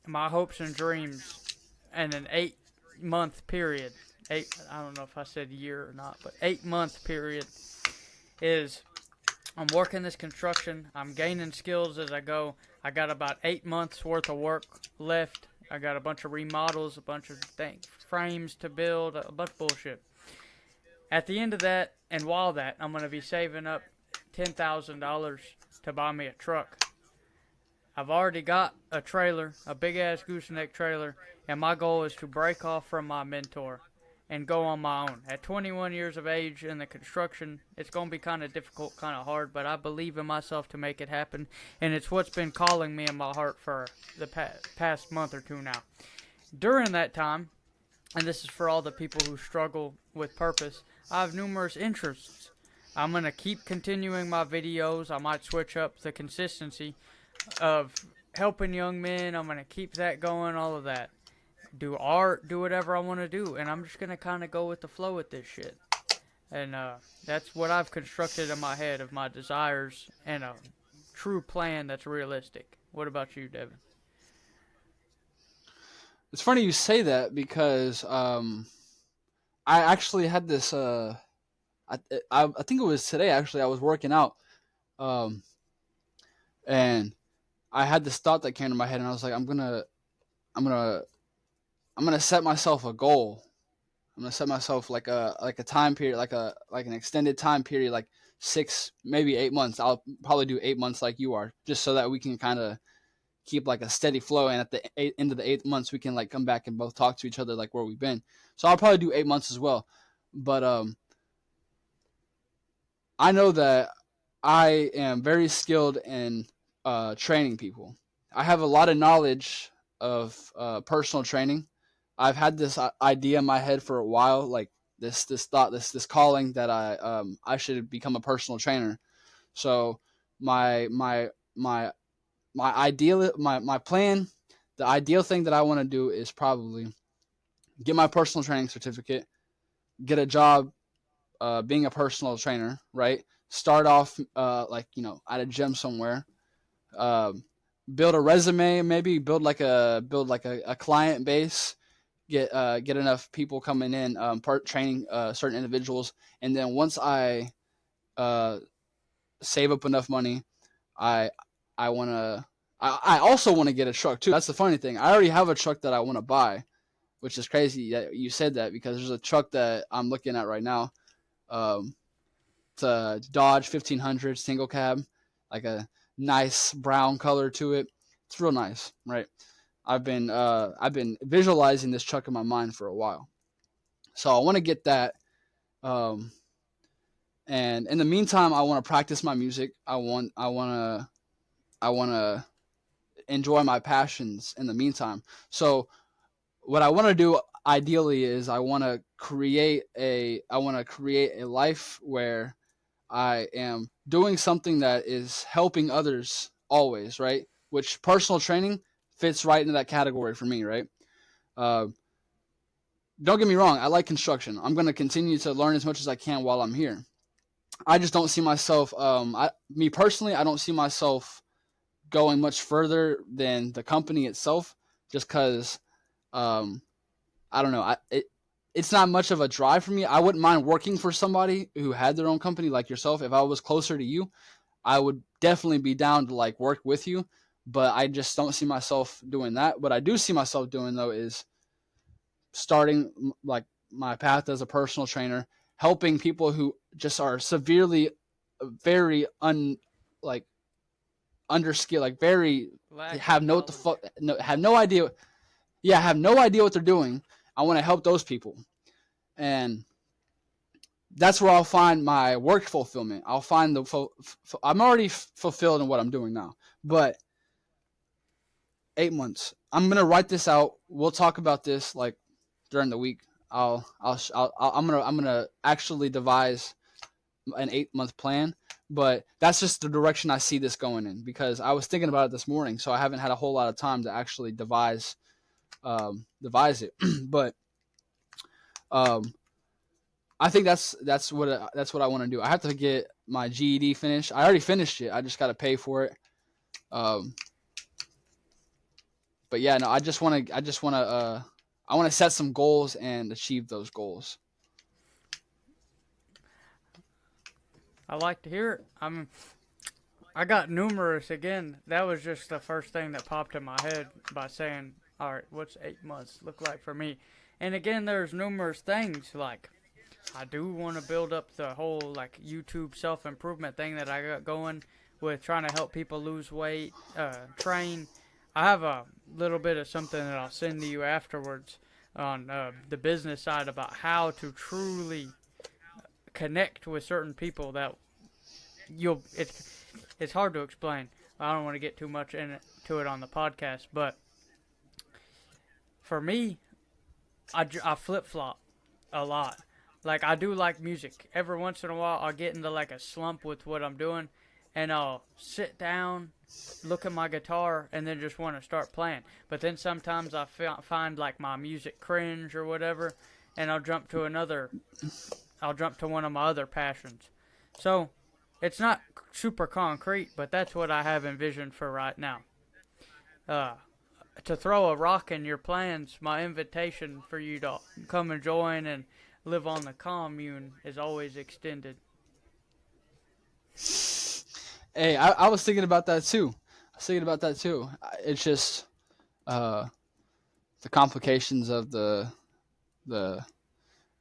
my hopes and dreams in an 8-month period, I don't know if I said year or not, but 8-month period is I'm working this construction. I'm gaining skills as I go. I got about 8 months worth of work left. I got a bunch of remodels, a bunch of frames to build, a bunch of bullshit. At the end of that, and while that, I'm going to be saving up $10,000 to buy me a truck. I've already got a trailer, a big-ass gooseneck trailer, and my goal is to break off from my mentor and go on my own. At 21 years of age in the construction, it's going to be kind of difficult, kind of hard, but I believe in myself to make it happen, and it's what's been calling me in my heart for the past month or two now. During that time, and this is for all the people who struggle with purpose, I have numerous interests. I'm going to keep continuing my videos. I might switch up the consistency of helping young men. I'm going to keep that going, all of that. Do art, do whatever I want to do, and I'm just going to kind of go with the flow with this shit. And that's what I've constructed in my head of my desires and a true plan that's realistic. What about you, Devin? It's funny you say that because I actually had this. I think it was today. Actually, I was working out, and I had this thought that came to my head, and I was like, I'm gonna set myself a goal. I'm gonna set myself like a time period, like an extended time period, like 6, maybe 8 months. I'll probably do 8 months like you are, just so that we can kind of keep like a steady flow. And at the end of the 8th months, we can like come back and both talk to each other like where we've been. So I'll probably do 8 months as well. But I know that I am very skilled in training people. I have a lot of knowledge of personal training. I've had this idea in my head for a while, like this thought, this calling that I should become a personal trainer. So my my my my plan, the ideal thing that I want to do is probably get my personal training certificate, get a job being a personal trainer, right? Start off like at a gym somewhere, um, build a resume, maybe build like a client base, get enough people coming in, part training certain individuals, and then once I uh, save up enough money, I I want to. I also want to get a truck too. That's the funny thing. I already have a truck that I want to buy, which is crazy that you said that because there's a truck that I'm looking at right now. Um, it's a Dodge 1500 single cab, like a nice brown color to it. It's real nice, right? I've been visualizing this truck in my mind for a while, so I want to get that. Um, and in the meantime, I want to practice my music. I want to enjoy my passions in the meantime. So what I want to do ideally is I want to create a life where I am doing something that is helping others always, right? Which personal training fits right into that category for me, right? Uh, don't get me wrong, I like construction. I'm going to continue to learn as much as I can while I'm here. I just don't see myself, me personally, I don't see myself going much further than the company itself, just because um, I don't know. It's not much of a drive for me. I wouldn't mind working for somebody who had their own company like yourself. If I was closer to you, I would definitely be down to like work with you. But I just don't see myself doing that. What I do see myself doing though is starting like my path as a personal trainer, helping people who just are severely, very like underskilled, like very Lack of have no what the knowledge. fuck, no, have no idea. Yeah, have no idea what they're doing. I want to help those people, and that's where I'll find my work fulfillment. I'll find I'm already fulfilled in what I'm doing now, but 8 months. I'm gonna write this out. We'll talk about this like during the week. I'm gonna actually devise an 8 month plan, but that's just the direction I see this going in because I was thinking about it this morning, so I haven't had a whole lot of time to actually devise it. But um, I think that's what I want to do. I have to get my GED finished. I already finished it. I just got to pay for it. Um, but yeah, no, I want to set some goals and achieve those goals. I like to hear it. I got numerous again. That was just the first thing that popped in my head by saying, "All right, what's 8 months look like for me?" And again, there's numerous things like I do want to build up the whole like YouTube self improvement thing that I got going with trying to help people lose weight, train. I have a little bit of something that I'll send to you afterwards on the business side about how to truly connect with certain people that you'll it's hard to explain. I don't want to get too much into it on the podcast, but for me, I flip flop a lot. Like I do like music. Every once in a while, I'll get into like a slump with what I'm doing, and I'll sit down, look at my guitar, and then just want to start playing. But then sometimes I find like my music cringe or whatever, and I'll jump to one of my other passions. So it's not super concrete, but that's what I have envisioned for right now. Uh, to throw a rock in your plans, my invitation for you to come and join and live on the commune is always extended. Hey, I was thinking about that too. I was thinking about that too. It's just uh, the complications of the.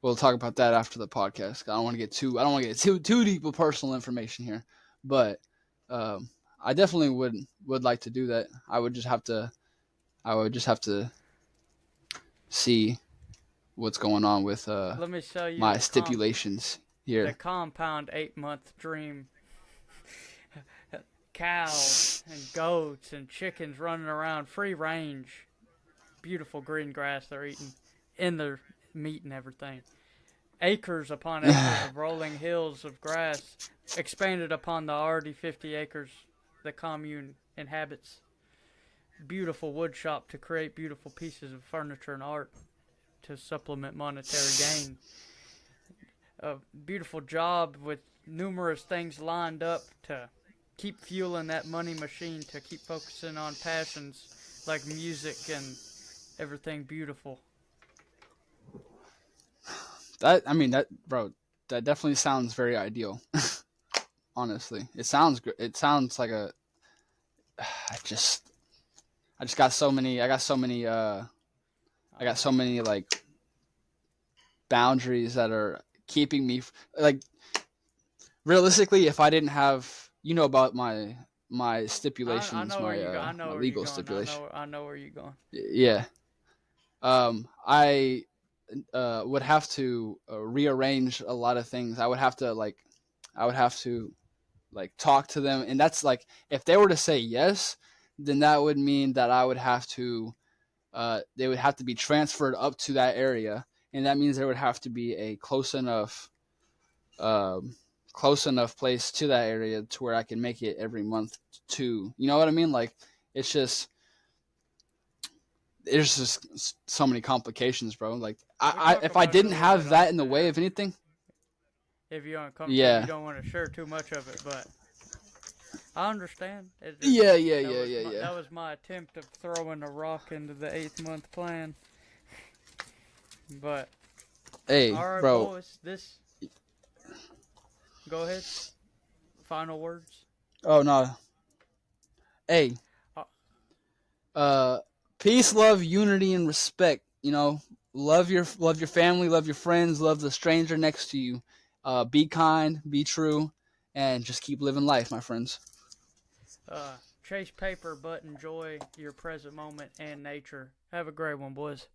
We'll talk about that after the podcast. I don't want to get too deep with personal information here, but I definitely would like to do that. I would just have to see what's going on with Let me sell you my stipulations the here. compound 8 month dream. Cows and goats and chickens running around free range. Beautiful green grass they're eating. in the meat and everything. Acres upon acres of rolling hills of grass expanded upon the already 50 acres the commune inhabits. Beautiful wood shop to create beautiful pieces of furniture and art to supplement monetary gain. A beautiful job with numerous things lined up to keep fueling that money machine, to keep focusing on passions like music and everything beautiful. Bro, that definitely sounds very ideal. Honestly, it sounds good. It sounds like a. I just got so many. I got so many like boundaries that are keeping me like realistically. If I didn't have, about my I stipulations, know where you go. I my know where you're legal going. stipulation. I know where you're going. Yeah. I would have to rearrange a lot of things. I would have to like talk to them, and that's like if they were to say yes, then that would mean that I would have to they would have to be transferred up to that area, and that means there would have to be a um, close enough place to that area to where I can make it every month too. You know what I mean? Like it's just there's just so many complications, bro. Like We'll talk if I about it a didn't little bit have that in off the the way air of anything, if you're uncomfortable. If you yeah, don't want to share too much of it, but I understand. It just yeah. that was my attempt of throwing a rock into the 8th-month plan. But Hey, all right, bro. boys. Go ahead. Final words. Oh no. Hey, Uh, uh, peace, love, unity, and respect. Love your family, love your friends, love the stranger next to you. Be kind, be true, and just keep living life, my friends. Chase paper, but enjoy your present moment and nature. Have a great one, boys.